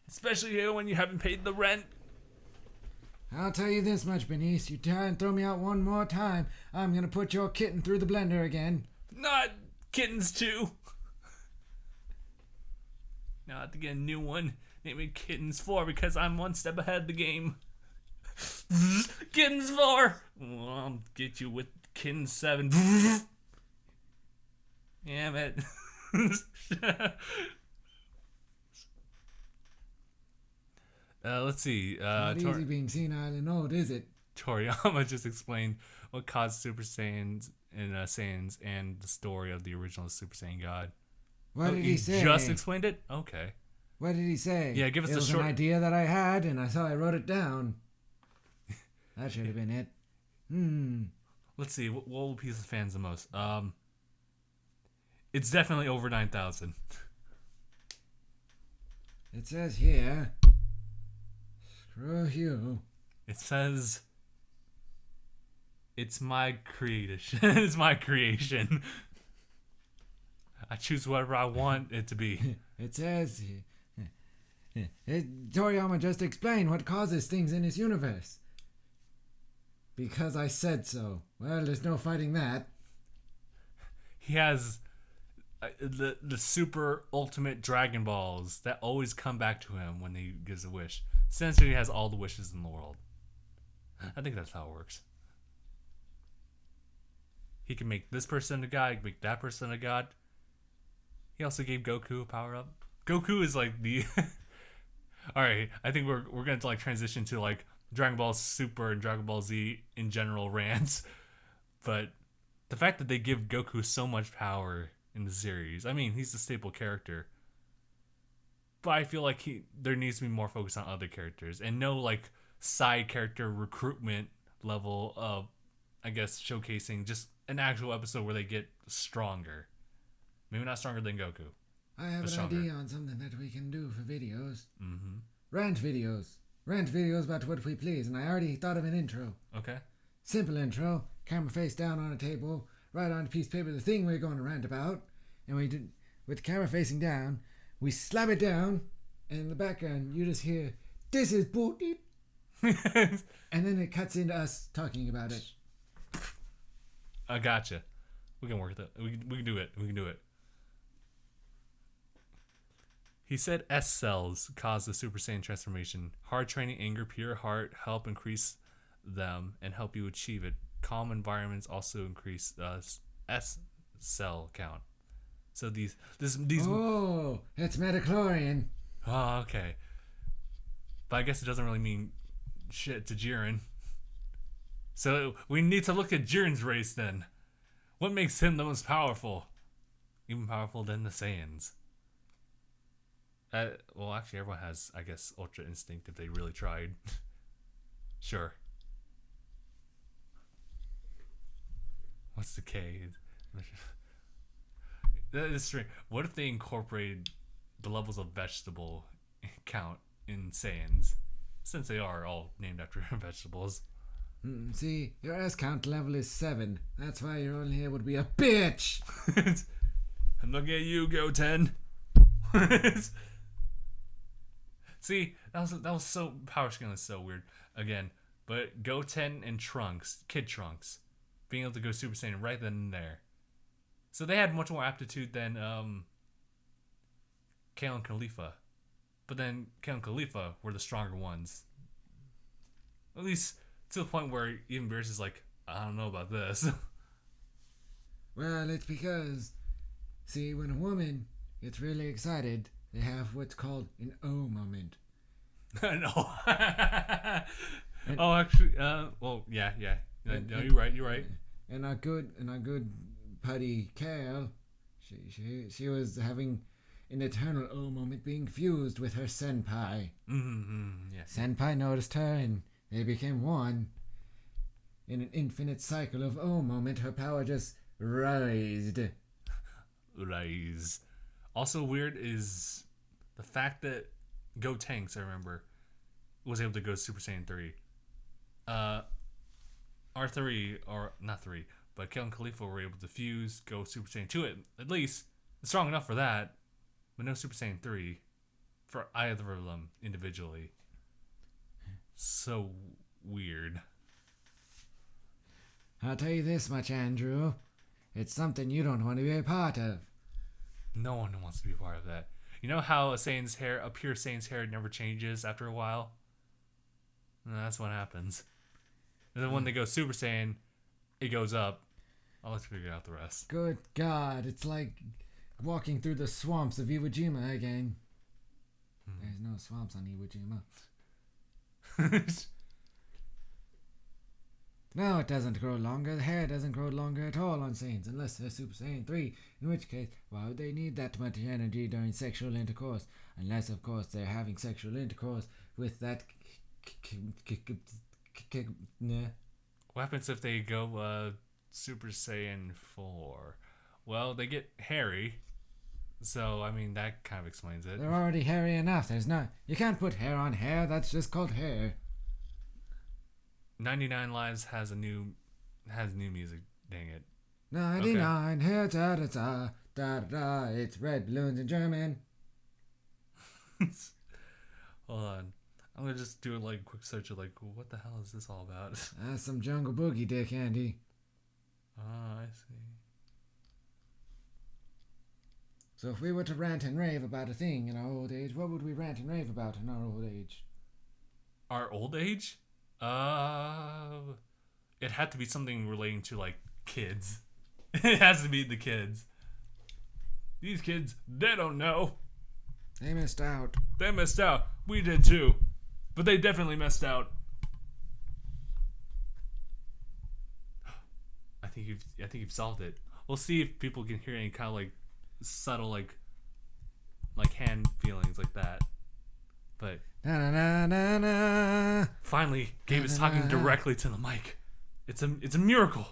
especially here when you haven't paid the rent. I'll tell you this much, Benice. You try and throw me out one more time, I'm gonna put your kitten through the blender again. Not kittens too. Now I have to get a new one. Name it Kittens 4 because I'm one step ahead of the game. Kittens 4. Well, I'll get you with Kittens 7. Damn it. Let's see. Not easy being senile and old, is it? Toriyama just explained what caused Super Saiyans and Saiyans and the story of the original Super Saiyan God. What did he say? Just explained it? Okay. What did he say? Yeah, give us it was short... an idea that I had, and I thought I wrote it down. That should have been it. Let's see. What will appease the fans the most? It's definitely over 9,000. It says here. Screw you. It says... It's my creation. It's my creation. I choose whatever I want it to be. It says... Toriyama just explained what causes things in his universe. Because I said so. Well, there's no fighting that. He has the super ultimate Dragon Balls that always come back to him when he gives a wish. Essentially, he has all the wishes in the world. I think that's how it works. He can make this person a god, he can make that person a god. He also gave Goku a power up. Goku is like the... Alright, I think we're going to like transition to like Dragon Ball Super and Dragon Ball Z in general rants. But the fact that they give Goku so much power in the series, I mean, he's the staple character. But I feel like there needs to be more focus on other characters and no like side character recruitment level of, I guess, showcasing just an actual episode where they get stronger. Maybe not stronger than Goku. I have an stronger. idea on something that we can do for videos. Mm-hmm. Rant videos. Rant videos about what we please, and I already thought of an intro. Okay. Simple intro. Camera face down on a table. Write on a piece of paper the thing we're going to rant about. And we did, with the camera facing down, we slap it down, and in the background you just hear, "This is bullshit." And then it cuts into us talking about it. I gotcha. We can work that. We can do it. We can do it. He said S cells cause the Super Saiyan transformation. Hard training, anger, pure heart help increase them and help you achieve it. Calm environments also increase the S cell count. So these. Oh, it's metachlorian. Oh, okay. But I guess it doesn't really mean shit to Jiren. So we need to look at Jiren's race then. What makes him the most powerful? Even powerful than the Saiyans. Well, actually, everyone has, I guess, Ultra Instinct if they really tried. Sure. What's the K? That is strange. What if they incorporated the levels of vegetable count in Saiyans? Since they are all named after vegetables. See, your S count level is 7. That's why you're only able to be a bitch. I'm looking at you, Go-10. See, that was so power scaling is so weird. Again, but Go-10 and Trunks, Kid Trunks, being able to go Super Saiyan right then and there. So they had much more aptitude than Kale and Khalifa. But then Kale and Khalifa were the stronger ones. At least to the point where even Beerus is like, I don't know about this. Well, it's because, see, when a woman gets really excited, they have what's called an O moment. No. Oh, actually, well, yeah. No, you're right. And our good putty Kale, she was having an eternal O moment being fused with her senpai. Yeah. Senpai noticed her and they became one. In an infinite cycle of O moment, her power just rised. Rise. Also weird is the fact that Gotenks, I remember, was able to go Super Saiyan 3. R3, or not 3, but Kale and Khalifa were able to fuse, go Super Saiyan 2 at least. It's strong enough for that, but no Super Saiyan 3 for either of them individually. So weird. I'll tell you this much, Andrew. It's something you don't want to be a part of. No one wants to be a part of that. You know how a pure Saiyan's hair never changes after a while? And that's what happens. And then when they go Super Saiyan, it goes up. I'll let you figure out the rest. Good God, it's like walking through the swamps of Iwo Jima again. There's no swamps on Iwo Jima. No, it doesn't grow longer. The hair doesn't grow longer at all on Saiyans, unless they're Super Saiyan 3, in which case, why would they need that much energy during sexual intercourse? Unless, of course, they're having sexual intercourse with that... What happens if they go Super Saiyan 4? Well, they get hairy. So, I mean, that kind of explains it. They're already hairy enough. You can't put hair on hair. That's just called hair. 99 Lives has new music. Dang it. 99 hair da da da da da. It's red balloons in German. Hold on. I'm gonna just do a quick search of what the hell is this all about? That's some Jungle Boogie dick, Andy. Ah, I see. So if we were to rant and rave about a thing in our old age, what would we rant and rave about in our old age? Our old age? It had to be something relating to kids. It has to be the kids. These kids, they don't know. They missed out. They missed out. We did too. But they definitely missed out. I think you've solved it. We'll see if people can hear any kind of subtle hand feelings like that. But na, na, na, na. Finally, Gabe is talking directly to the mic. It's a miracle.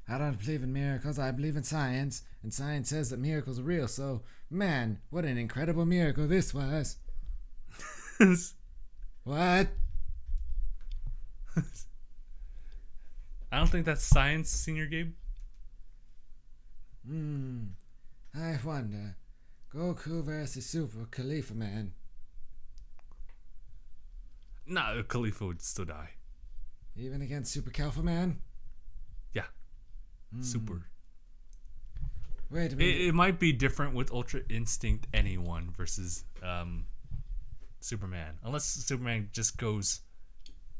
I don't believe in miracles. I believe in science. And science says that miracles are real. So, man, what an incredible miracle this was. What? I don't think that's science, Senior Gabe. I wonder. Goku versus Super Khalifa Man. Nah, Khalifa would still die. Even against Super Khalifa Man? Yeah. Super. Wait a minute. It might be different with Ultra Instinct anyone versus Superman. Unless Superman just goes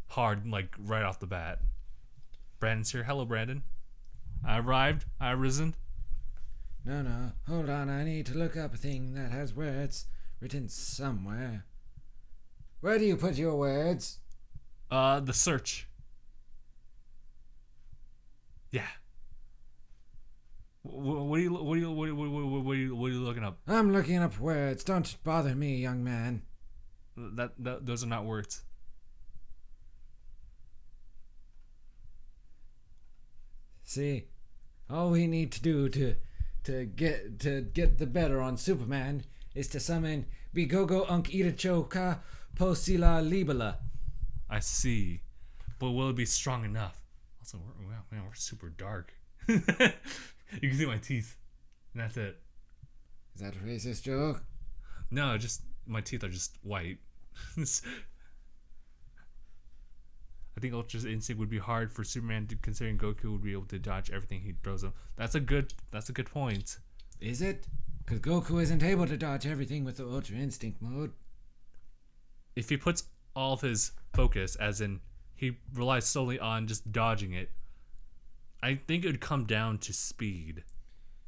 hard, like, right off the bat. Brandon's here. Hello, Brandon. I arrived. I risen. No. Hold on. I need to look up a thing that has words written somewhere. Where do you put your words? The search. Yeah. What are you looking up? I'm looking up words. Don't bother me, young man. Those are not words. See, all we need to do to get the better on Superman is to summon Bigogo Unk Itachoka Posila Libela. I see, but will it be strong enough? Also, we're super dark. You can see my teeth, and that's it. Is that a racist joke? No, just my teeth are just white. I think Ultra Instinct would be hard for Superman, considering Goku would be able to dodge everything he throws him. That's a good point. Is it? Because Goku isn't able to dodge everything with the Ultra Instinct mode. If he puts all of his focus, as in he relies solely on just dodging it, I think it would come down to speed.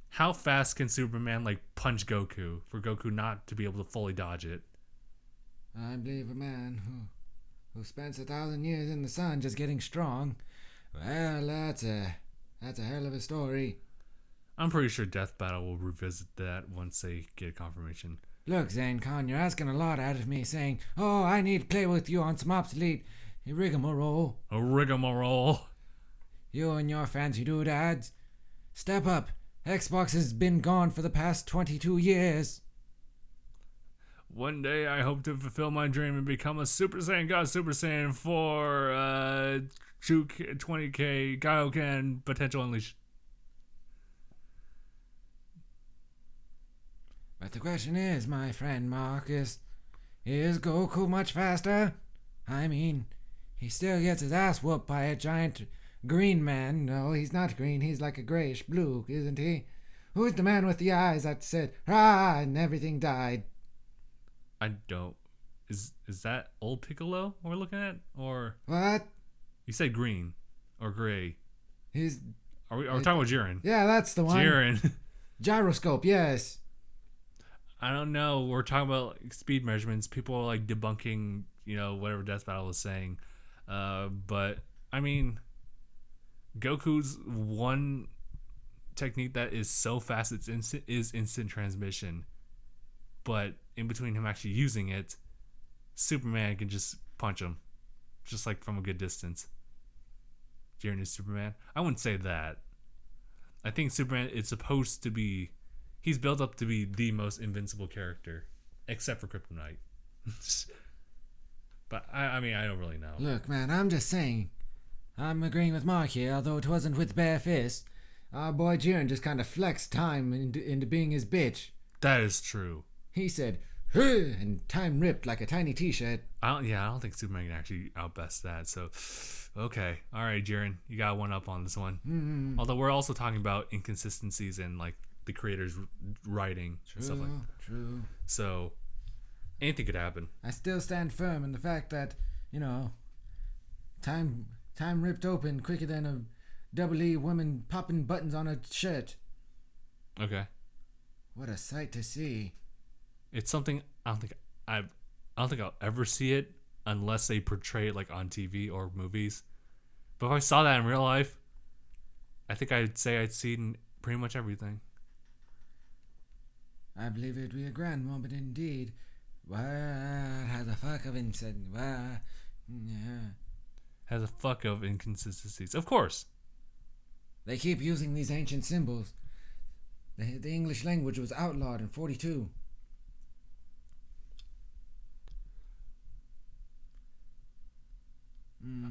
How fast can Superman punch Goku for Goku not to be able to fully dodge it? I believe a man who spends 1,000 years in the sun just getting strong. Well, that's a hell of a story. I'm pretty sure Death Battle will revisit that once they get confirmation. Look, Zane Khan, you're asking a lot out of me, saying, "Oh, I need to play with you on some obsolete rigmarole." A rigmarole. You and your fancy doodads, step up. Xbox has been gone for the past 22 years. One day I hope to fulfill my dream and become a Super Saiyan God Super Saiyan for 20k Kaioken potential unleashed. But the question is, my friend Marcus, is Goku much faster? I mean, he still gets his ass whooped by a giant green man. No, he's not green. He's like a grayish blue, isn't he? Who's the man with the eyes that said, "Ah," and everything died? I don't. Is that old Piccolo we're looking at, or what? You said green or gray? He's. Are we talking about Jiren? Yeah, that's the one. Jiren. Gyroscope, yes. I don't know. We're talking about speed measurements. People are debunking, whatever Death Battle was saying. But I mean, Goku's one technique that is so fast it's instant transmission. But in between him actually using it, Superman can just punch him, just from a good distance. Jiren is Superman. I wouldn't say that. I think Superman is supposed to be. He's built up to be the most invincible character, except for Kryptonite. But I mean, I don't really know. Look, man, I'm just saying. I'm agreeing with Mark here, although it wasn't with bare fist. Our boy Jiren just kind of flexed time into being his bitch. That is true. He said, "Huh," and time ripped like a tiny t-shirt. I don't think Superman can actually outbest that. So, okay. All right, Jiren, you got one up on this one. Mm-hmm. Although we're also talking about inconsistencies in the creator's writing and stuff like that. True. So, anything could happen. I still stand firm in the fact that, time ripped open quicker than a double E woman popping buttons on a shirt. Okay. What a sight to see. It's something I don't think I'll ever see it unless they portray it on TV or movies. But if I saw that in real life, I think I'd say I'd seen pretty much everything. I believe it'd be a grand moment indeed. What has a fuck of incense? Has a fuck of inconsistencies. Of course. They keep using these ancient symbols. The English language was outlawed in 42.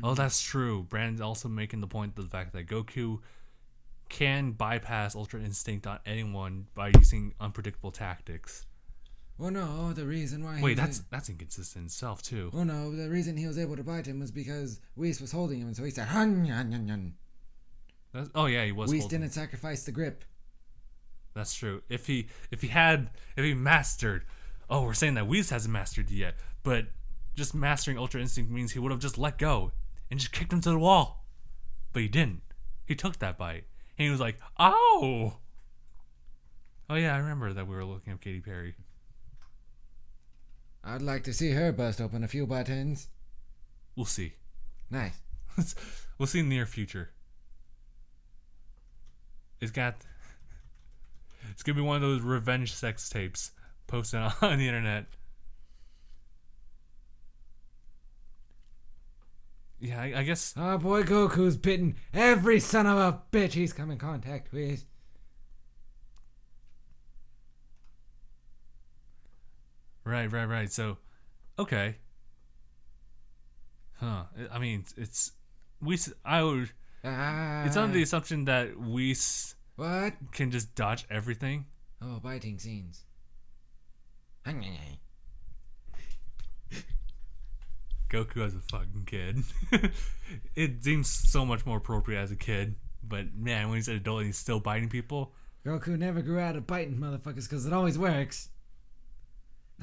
Oh, that's true. Brandon's also making the point of the fact that Goku can bypass Ultra Instinct on anyone by using unpredictable tactics. Well, no, the reason why... Wait, that's inconsistent itself, too. Well, no, the reason he was able to bite him was because Whis was holding him, and so he said, "Hun, yun, yun, yun." Oh, yeah, he was Whis didn't sacrifice the grip. That's true. If he mastered... Oh, we're saying that Whis hasn't mastered it yet, but just mastering Ultra Instinct means he would have just let go and just kicked him to the wall. But he didn't. He took that bite. And he was like, "Oh!" Oh, yeah, I remember that we were looking at Katy Perry. I'd like to see her bust open a few buttons. We'll see. Nice. We'll see in the near future. It's going to be one of those revenge sex tapes posted on the internet. Yeah, I guess... Oh boy, Goku's bitten every son of a bitch he's come in contact with. Right. So, okay. Huh. I mean, it's... It's under the assumption that Whis can just dodge everything. Oh, biting scenes. Goku as a fucking kid. It seems so much more appropriate as a kid. But man, when he's an adult and he's still biting people. Goku never grew out of biting motherfuckers because it always works.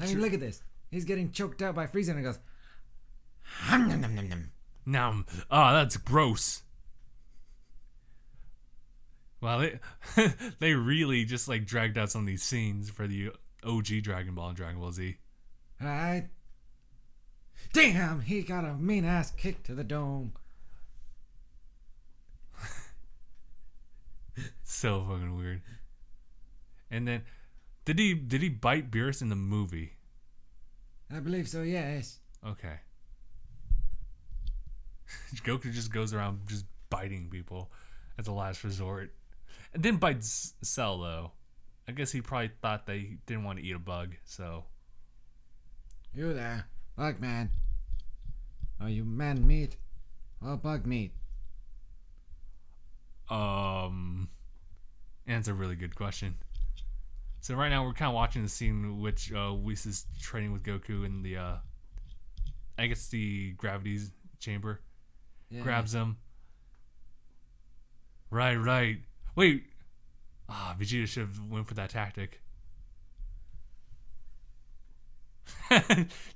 I mean, look at this. He's getting choked out by Frieza and he goes, "Hum, nom, nom, nom, nom." Nom. Oh, that's gross. Well, they really just like dragged out some of these scenes for the OG Dragon Ball and Dragon Ball Z. Alright. Damn, he got a mean ass kick to the dome. So fucking weird. And then, did he bite Beerus in the movie? I believe so, yes. Okay. Goku just goes around just biting people as a last resort. And didn't bite Cell though. I guess he probably thought they didn't want to eat a bug, so. You there, bug man. Are you man meat or bug meat? That's a really good question. So right now we're kind of watching the scene in which Whis is training with Goku in the, I guess the gravity chamber. Yeah. Grabs him. Right. Wait. Vegeta should have went for that tactic.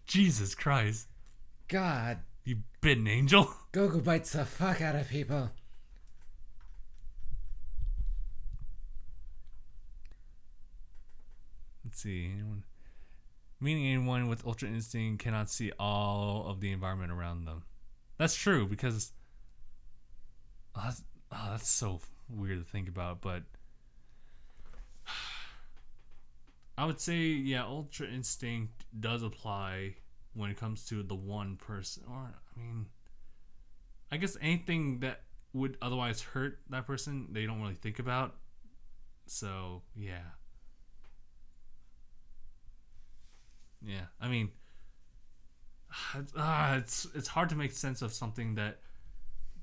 Jesus Christ. God. You bitten angel. Goku bites the fuck out of people. Let's see. Meaning anyone with Ultra Instinct cannot see all of the environment around them. That's true because that's so weird to think about, but I would say, yeah, Ultra Instinct does apply when it comes to the one person. Or, I mean, I guess anything that would otherwise hurt that person, they don't really think about. So, yeah. Yeah, I mean, it's hard to make sense of something that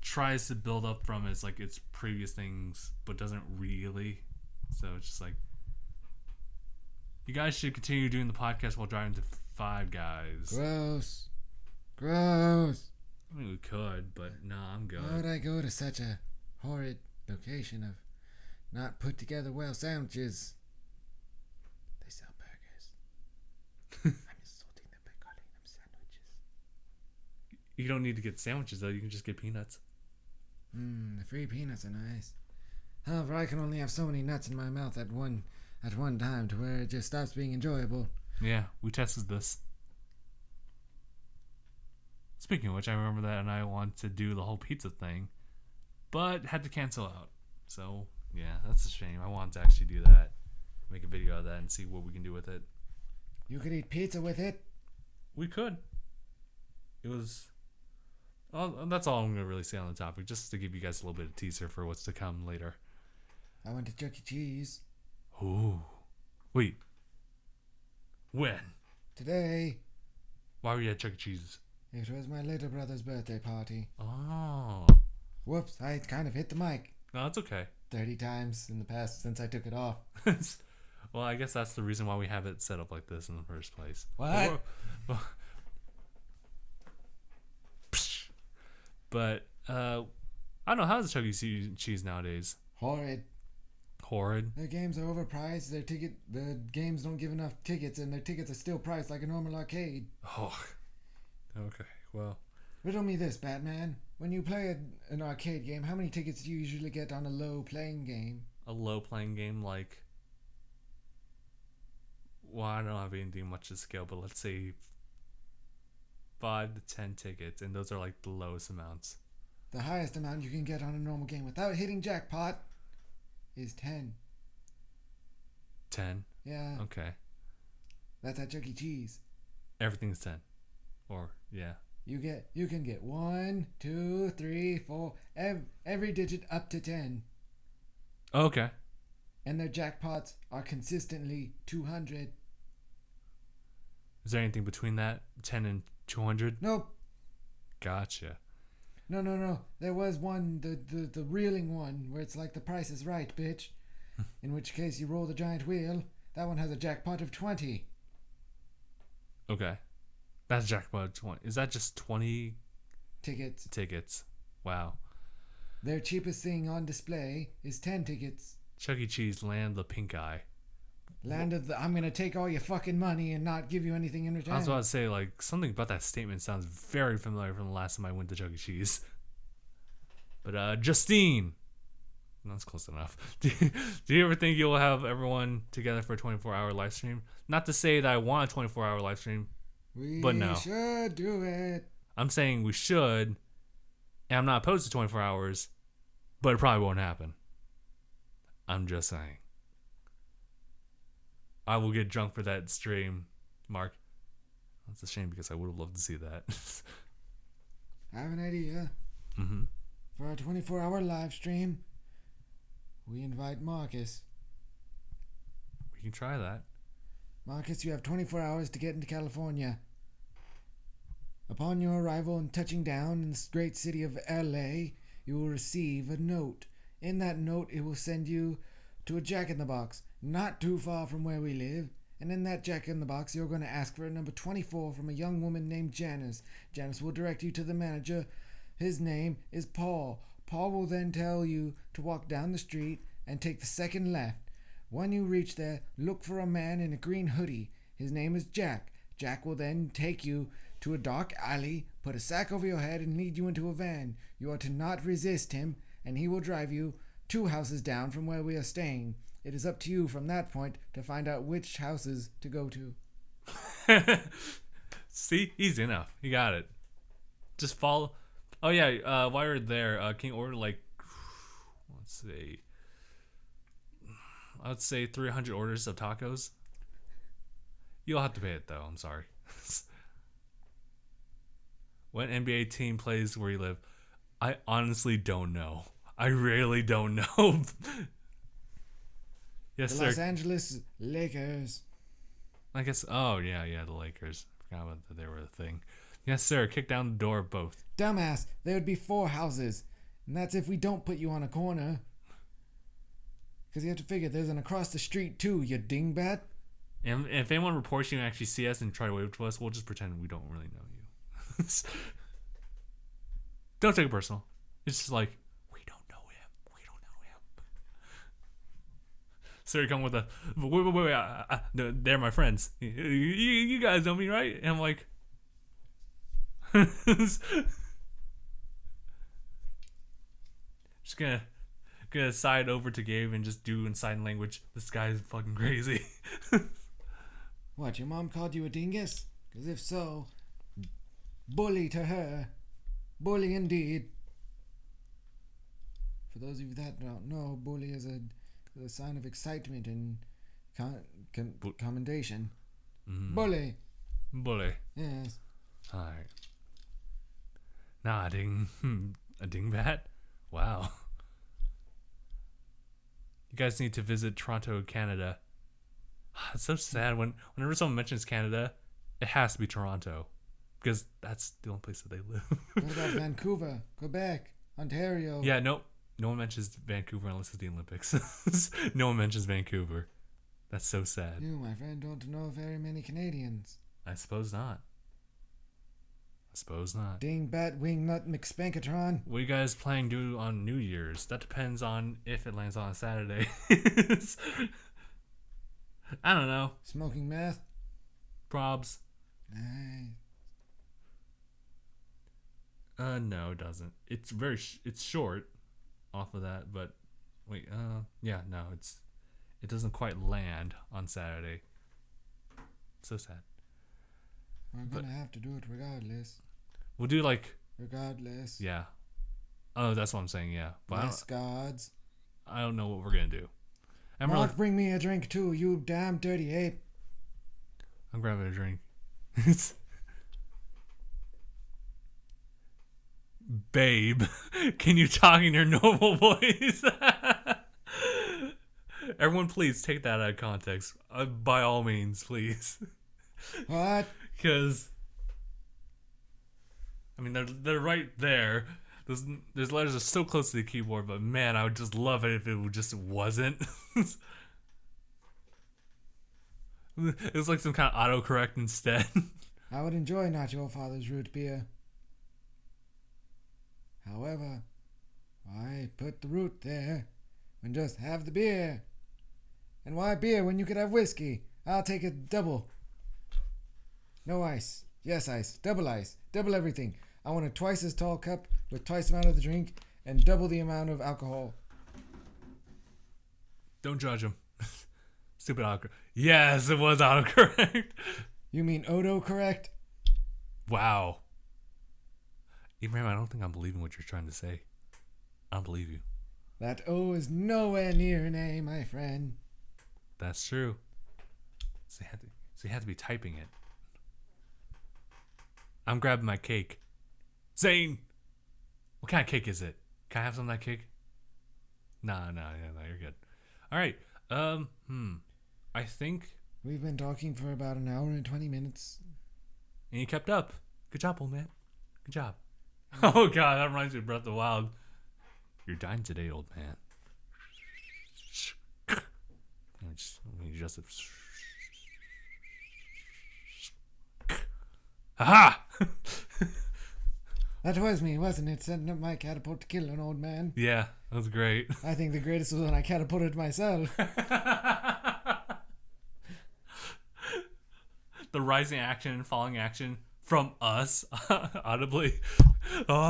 tries to build up from its previous things, but doesn't really. So it's just like, you guys should continue doing the podcast while driving to Five Guys. Gross. I mean, we could, but no, I'm good. Why would I go to such a horrid location of not put together well sandwiches? They sell burgers. I'm insulting them by calling them sandwiches. You don't need to get sandwiches though. You can just get peanuts. The free peanuts are nice. However, I can only have so many nuts in my mouth at one time to where it just stops being enjoyable. Yeah, we tested this. Speaking of which, I remember that and I wanted to do the whole pizza thing, but had to cancel out. So, yeah, that's a shame. I wanted to actually do that. Make a video of that and see what we can do with it. You could eat pizza with it? We could. It was That's all I'm going to really say on the topic, just to give you guys a little bit of teaser for what's to come later. I went to Chuck E. Cheese. Ooh. Wait. When? Today. Why were you at Chuck E. Cheese? It was my little brother's birthday party. Oh. Whoops, I kind of hit the mic. No, it's okay. 30 times in the past since I took it off. Well, I guess that's the reason why we have it set up like this in the first place. What? But I don't know, how's Chuck E. Cheese nowadays? Horrid. Their games are overpriced. The games don't give enough tickets, and their tickets are still priced like a normal arcade. Oh. Okay, well. Riddle me this, Batman. When you play an arcade game, how many tickets do you usually get on a low-playing game? A low-playing game, like... Well, I don't have anything much to scale, but let's say 5 to 10 tickets, and those are like the lowest amounts. The highest amount you can get on a normal game without hitting jackpot is 10. 10? Yeah. Okay. That's at Chuck E. Cheese. Everything's 10. Or, yeah. You can get 1, 2, 3, 4, every digit up to 10. Okay. And their jackpots are consistently 200. Is there anything between that? 10 and 200? Nope. Gotcha. No. There was one, the reeling one, where it's like The Price is Right, bitch. In which case you roll the giant wheel. That one has a jackpot of 20. Okay. That's jackpot 20. Is that just 20 tickets? Wow. Their cheapest thing on display is 10 tickets. Chuck E. Cheese, land of the pink eye. Land of the I'm gonna take all your fucking money and not give you anything in return. I was about to say, like, something about that statement sounds very familiar from the last time I went to Chuck E. Cheese. But Justine, that's close enough. Do you ever think you'll have everyone together for a 24-hour live stream? Not to say that I want a 24-hour live stream, but no. We should do it. I'm saying we should, and I'm not opposed to 24 hours, but it probably won't happen. I'm just saying. I will get drunk for that stream, Mark. That's a shame because I would have loved to see that. I have an idea. Mm-hmm. For our 24-hour live stream, we invite Marcus. We can try that. Marcus, you have 24 hours to get into California. Upon your arrival and touching down in this great city of LA, you will receive a note. In that note, it will send you to a Jack-in-the-Box, not too far from where we live. And in that Jack-in-the-Box, you're going to ask for a number 24 from a young woman named Janice. Janice will direct you to the manager. His name is Paul. Paul will then tell you to walk down the street and take the second left. When you reach there, look for a man in a green hoodie. His name is Jack. Jack will then take you to a dark alley, put a sack over your head, and lead you into a van. You are to not resist him, and he will drive you 2 houses down from where we are staying. It is up to you from that point to find out which houses to go to. See? Easy enough. You got it. Just follow. Oh, yeah. While you're there, can you order, like, let's see. I would say 300 orders of tacos. You'll have to pay it, though. I'm sorry. What NBA team plays where you live? I honestly don't know. I really don't know. Yes, the sir. Los Angeles Lakers. I guess. Oh, yeah, the Lakers. Forgot about that they were a thing. Yes, sir. Kick down the door of both. Dumbass. There would be 4 houses. And that's if we don't put you on a corner. Because you have to figure there's an across the street, too, you dingbat. And if anyone reports you and actually see us and try to wave to us, we'll just pretend we don't really know you. Don't take it personal. It's just like, we don't know him. So you come with a, wait, no, they're my friends. You guys know me, right? And I'm like, just gonna side over to Gabe and just do in sign language. This guy's fucking crazy. What, your mom called you a dingus? Because if so, bully to her. Bully indeed. For those of you that don't know, bully is a sign of excitement and commendation. Mm. Bully. Bully. Yes. Alright. Nah, a dingbat? Wow. You guys need to visit Toronto, Canada. It's so sad whenever someone mentions Canada, it has to be Toronto. Because that's the only place that they live. What about Vancouver, Quebec, Ontario? Yeah, no one mentions Vancouver unless it's the Olympics. No one mentions Vancouver. That's so sad. You, my friend, don't know very many Canadians. I suppose not. Dingbat Wingnut McSpankatron. What are you guys planning to do on New Year's? That depends on if it lands on a Saturday. I don't know. Smoking meth. Probs. Nice. No, it doesn't. It's it's short off of that, but wait, yeah, no, it doesn't quite land on Saturday. So sad. We're gonna have to do it regardless. We'll do regardless. Yeah. Oh, that's what I'm saying, yeah. But gods. I don't know what we're gonna do. Mark, bring me a drink too, you damn dirty ape. I'm grabbing a drink. Babe, can you talk in your normal voice? Everyone, please take that out of context. By all means, please. What? Because, I mean, they're right there. Those letters are so close to the keyboard, but man, I would just love it if it just wasn't. It was like some kind of autocorrect instead. I would enjoy not your father's root beer. However, why put the root there and just have the beer? And why beer when you could have whiskey? I'll take a double. No ice. Yes, ice. Double everything. I want a twice as tall cup with twice the amount of the drink and double the amount of alcohol. Don't judge him. Stupid autocorrect. Yes, it was autocorrect. You mean autocorrect? Wow. Abraham, I don't think I'm believing what you're trying to say. I don't believe you. That O is nowhere near an A, my friend. That's true. So you had to be typing it. I'm grabbing my cake. Zane! What kind of cake is it? Can I have some of that cake? No, you're good. Alright. I think we've been talking for about an hour and 20 minutes. And you kept up. Good job, old man. Good job. Oh god, that reminds me of Breath of the Wild. You're dying today, old man. Aha! That was me, wasn't it? Setting up my catapult to kill an old man. Yeah, that was great. I think the greatest was when I catapulted myself. The rising action and falling action from us, audibly. Oh,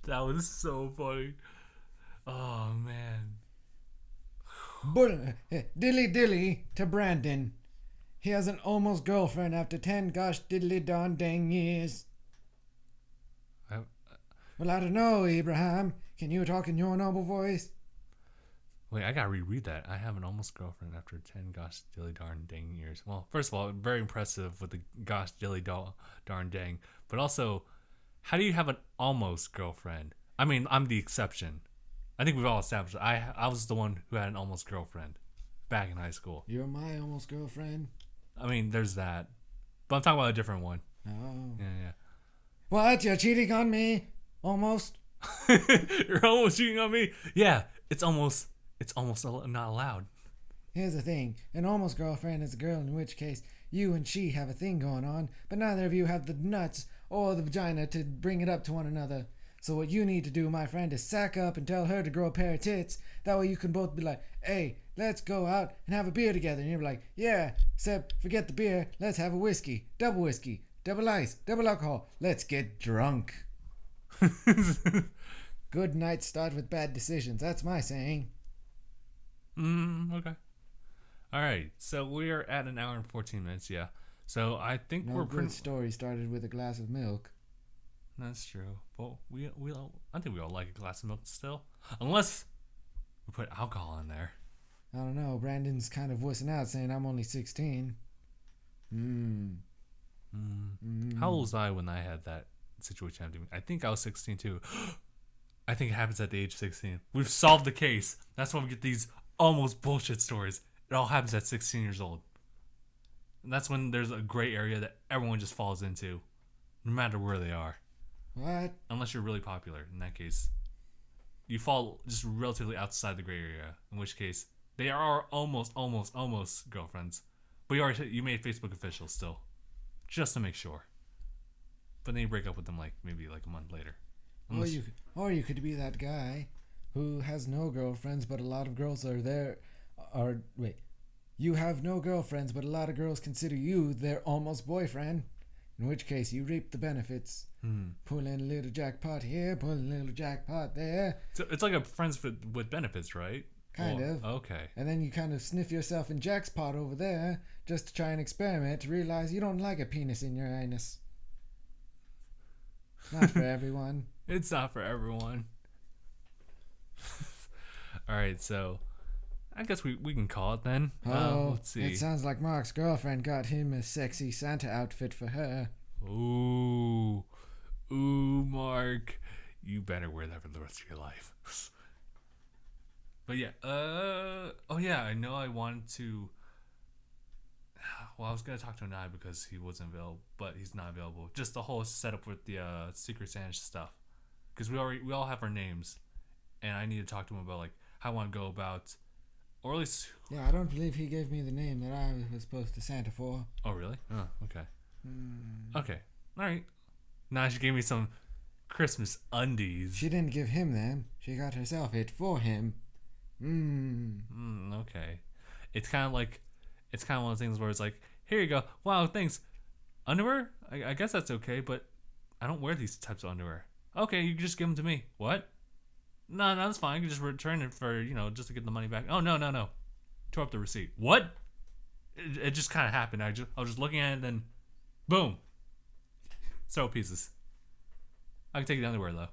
that was so funny. Oh, man. Dilly dilly to Brandon. He has an almost girlfriend after 10 gosh diddly darn dang years. Well, I don't know, Abraham. Can you talk in your noble voice? Wait, I gotta reread that. I have an almost girlfriend after 10 gosh dilly darn dang years. Well, first of all, very impressive with the gosh dilly darn dang. But also, how do you have an almost girlfriend? I mean, I'm the exception. I think we've all established it. I was the one who had an almost girlfriend back in high school. You're my almost girlfriend? I mean, there's that. But I'm talking about a different one. Oh. Yeah. What? You're cheating on me? Almost? You're almost cheating on me? Yeah, it's almost not allowed. Here's the thing. An almost girlfriend is a girl in which case you and she have a thing going on, but neither of you have the nuts or the vagina to bring it up to one another. So what you need to do, my friend, is sack up and tell her to grow a pair of tits. That way you can both be like, hey, let's go out and have a beer together. And you're like, yeah, except forget the beer. Let's have a whiskey, double ice, double alcohol. Let's get drunk. Good nights start with bad decisions. That's my saying. Okay. All right. So we are at an hour and 14 minutes. Yeah. So I think we're pretty. Story started with a glass of milk. That's true. But I think we all like a glass of milk still, unless we put alcohol in there. I don't know. Brandon's kind of wussing out, saying I'm only 16. How old was I when I had that situation happen to me? I think I was 16 too. I think it happens at the age of 16. We've solved the case. That's why we get these almost bullshit stories. It all happens at 16 years old. And that's when there's a gray area that everyone just falls into, no matter where they are. What? Unless you're really popular. In that case, you fall just relatively outside the gray area. In which case, they are almost girlfriends. But you made Facebook official still, just to make sure. But then you break up with them maybe a month later. Or you could be that guy who has no girlfriends, but a lot of girls are there. You have no girlfriends, but a lot of girls consider you their almost boyfriend. In which case, you reap the benefits. Pull in a little jackpot here, pull in a little jackpot there. So it's like a friends with benefits, right? Kind of. Okay. And then you kind of sniff yourself in Jack's pot over there just to try and experiment to realize you don't like a penis in your anus. It's not for everyone. It's not for everyone. All right, so I guess we can call it then. Let's see. It sounds like Mark's girlfriend got him a sexy Santa outfit for her. Ooh, Mark, you better wear that for the rest of your life. But yeah, I know I wanted to. Well, I was gonna talk to Anai because he wasn't available, but he's not available. Just the whole setup with the Secret Santa stuff, because we all have our names, and I need to talk to him about how I want to go about, or at least. Yeah, I don't believe he gave me the name that I was supposed to Santa for. Oh really? Oh, okay. Okay. All right. Now she gave me some Christmas undies. She didn't give him them. She got herself it for him. Okay. It's kind of one of those things where it's like, here you go. Wow, thanks. Underwear? I guess that's okay, but I don't wear these types of underwear. Okay, you can just give them to me. What? No, that's fine. You can just return it for, just to get the money back. Oh, no. Tore up the receipt. What? It just kind of happened. I was just looking at it and then, boom. Several pieces. I can take the underwear, though.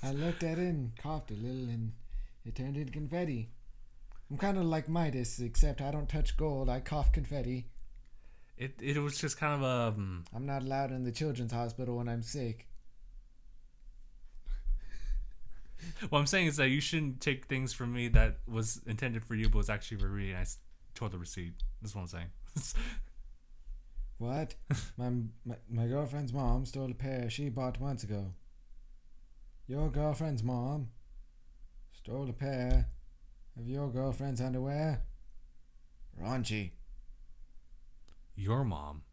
I looked at it and coughed a little and it turned into confetti. I'm kind of like Midas, except I don't touch gold. I cough confetti. It was just kind of I'm not allowed in the children's hospital when I'm sick. What I'm saying is that you shouldn't take things from me that was intended for you but was actually for me, and I tore the receipt. That's what I'm saying. What? My girlfriend's mom stole a pair she bought months ago. Your girlfriend's mom stole a pair of your girlfriend's underwear? Raunchy. Your mom?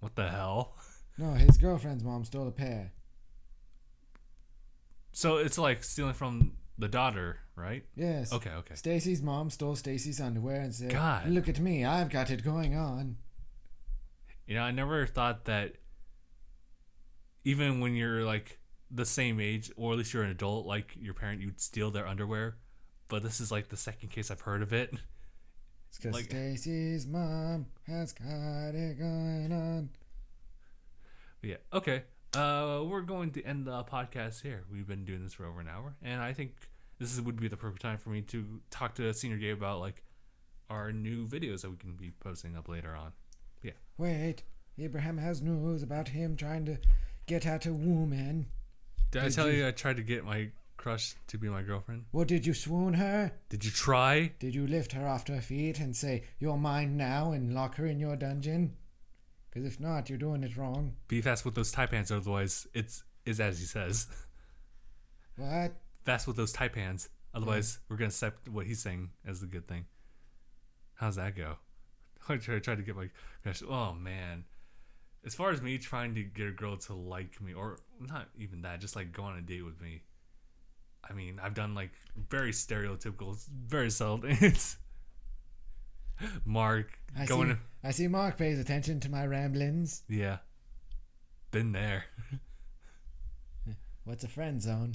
What the hell? No, his girlfriend's mom stole a pair. So it's like stealing from the daughter, right? Yes. Okay. Stacy's mom stole Stacy's underwear and said, God. Look at me, I've got it going on. I never thought that even when you're the same age, or at least you're an adult, like your parent, you'd steal their underwear. But this is the second case I've heard of it. It's because Stacy's mom has got it going on. But yeah, okay. We're going to end the podcast here. We've been doing this for over an hour, and I think would be the perfect time for me to talk to Senior Gabe about our new videos that we can be posting up later on. Yeah. Wait, Abraham has news about him trying to get at a woman. Did I tell you I tried to get my crush to be my girlfriend? Well, did you swoon her? Did you try? Did you lift her off her feet and say, you're mine now, and lock her in your dungeon? Because if not, you're doing it wrong. Be fast with those tie pants, otherwise it's as he says. What? Fast with those tie pants, otherwise we're going to accept what he's saying as the good thing. How's that go? I tried to get my crush. Oh, man. As far as me trying to get a girl to like me, or not even that, just go on a date with me. I mean, I've done very stereotypical, very subtle things. Mark I see Mark pays attention to my ramblings. Yeah. Been there. What's a friend zone?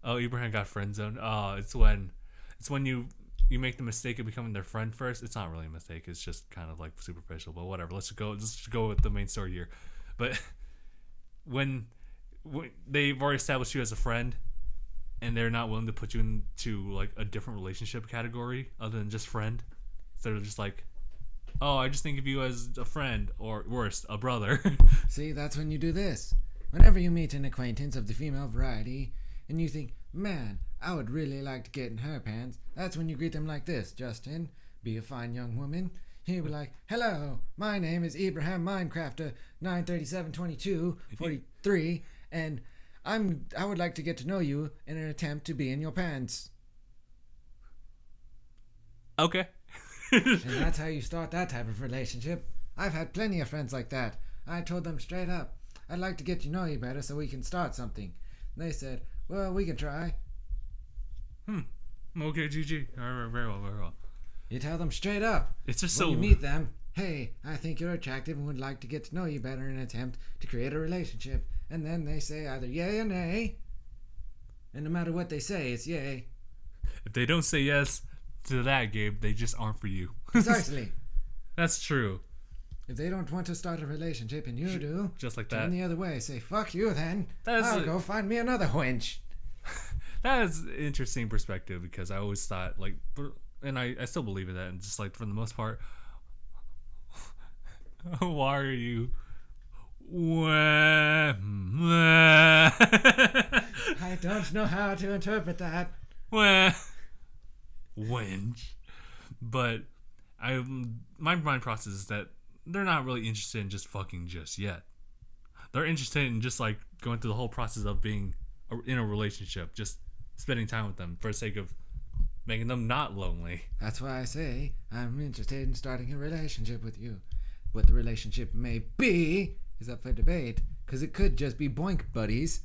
Oh, Abraham got friend zoned. Oh, it's when you make the mistake of becoming their friend first. It's not really a mistake. It's just kind of superficial, but whatever. Let's just go with the main story here. But when they've already established you as a friend, and they're not willing to put you into a different relationship category other than just friend, so they're just Oh, I just think of you as a friend, or worse, a brother. See, that's when you do this. Whenever you meet an acquaintance of the female variety, and you think, man, I would really like to get in her pants, that's when you greet them like this. Justin, be a fine young woman. He'll be like, hello, my name is Abraham Minecrafter 9372243, and I would like to get to know you in an attempt to be in your pants. Okay. And that's how you start that type of relationship. I've had plenty of friends like that. I told them straight up, I'd like to get to know you better so we can start something. And they said, well, we can try. Okay, GG. Very well. You tell them straight up. It's just when so... you meet them, hey, I think you're attractive and would like to get to know you better in an attempt to create a relationship. And then they say either yay or nay. And no matter what they say, it's yay. If they don't say yes to that, Gabe, they just aren't for you. Precisely. That's true. If they don't want to start a relationship and you do, just like that. Turn the other way. Say, fuck you then. I'll go find me another wench. That is an interesting perspective, because I always thought, like, and I still believe in that, and just like for the most part, why are you... I don't know how to interpret that. Wench. But my mind process is that they're not really interested in just fucking just yet. They're interested in just like going through the whole process of being in a relationship, just spending time with them for the sake of making them not lonely. That's why I say I'm interested in starting a relationship with you. What the relationship may be is up for debate, because it could just be boink buddies,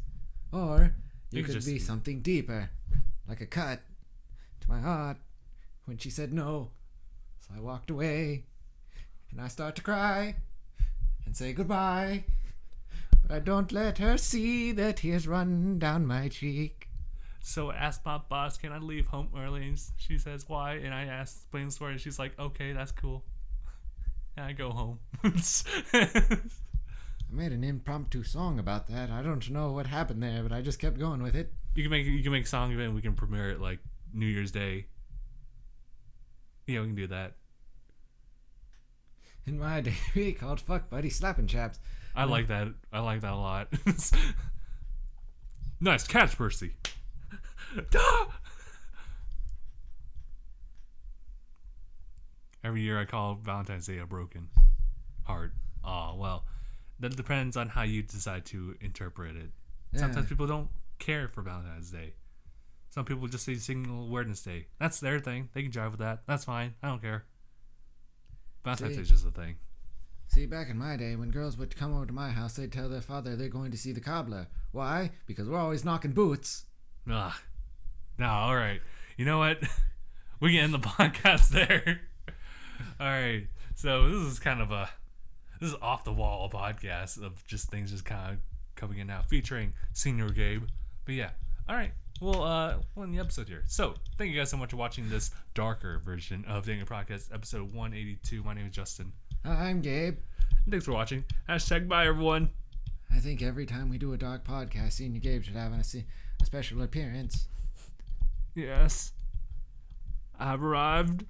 or it could be something deeper, like a cut to my heart when she said no. So I walked away, and I start to cry and say goodbye, but I don't let her see the tears run down my cheek. So I asked my boss, can I leave home early? And she says, why? And I asked, explain the story, and she's like, okay, that's cool. And I go home. I made an impromptu song about that. I don't know what happened there, but I just kept going with it. You can make a song of it, and we can premiere it like New Year's Day. Yeah, we can do that. In my day, we called Fuck Buddy Slapping Chaps. I like that. I like that a lot. Nice catch, Percy. Every year I call Valentine's Day a broken heart. Oh, well, that depends on how you decide to interpret it. Yeah. Sometimes people don't care for Valentine's Day. Some people just say Single Awareness Day. That's their thing. They can jive with that. That's fine. I don't care. Valentine's Day is just a thing. See, back in my day, when girls would come over to my house, they'd tell their father they're going to see the cobbler. Why? Because we're always knocking boots. Ugh. No, all right. You know what? We can end the podcast there. All right. So this is off the wall podcast of just things just kind of coming in now, featuring Senior Gabe. But yeah. All right. We'll end the episode here. So thank you guys so much for watching this darker version of DangIT Prodcast, episode 182. My name is Justin. I'm Gabe. Thanks for watching. # bye, everyone. I think every time we do a dark podcast, Senior Gabe should have a special appearance. Yes. I've arrived.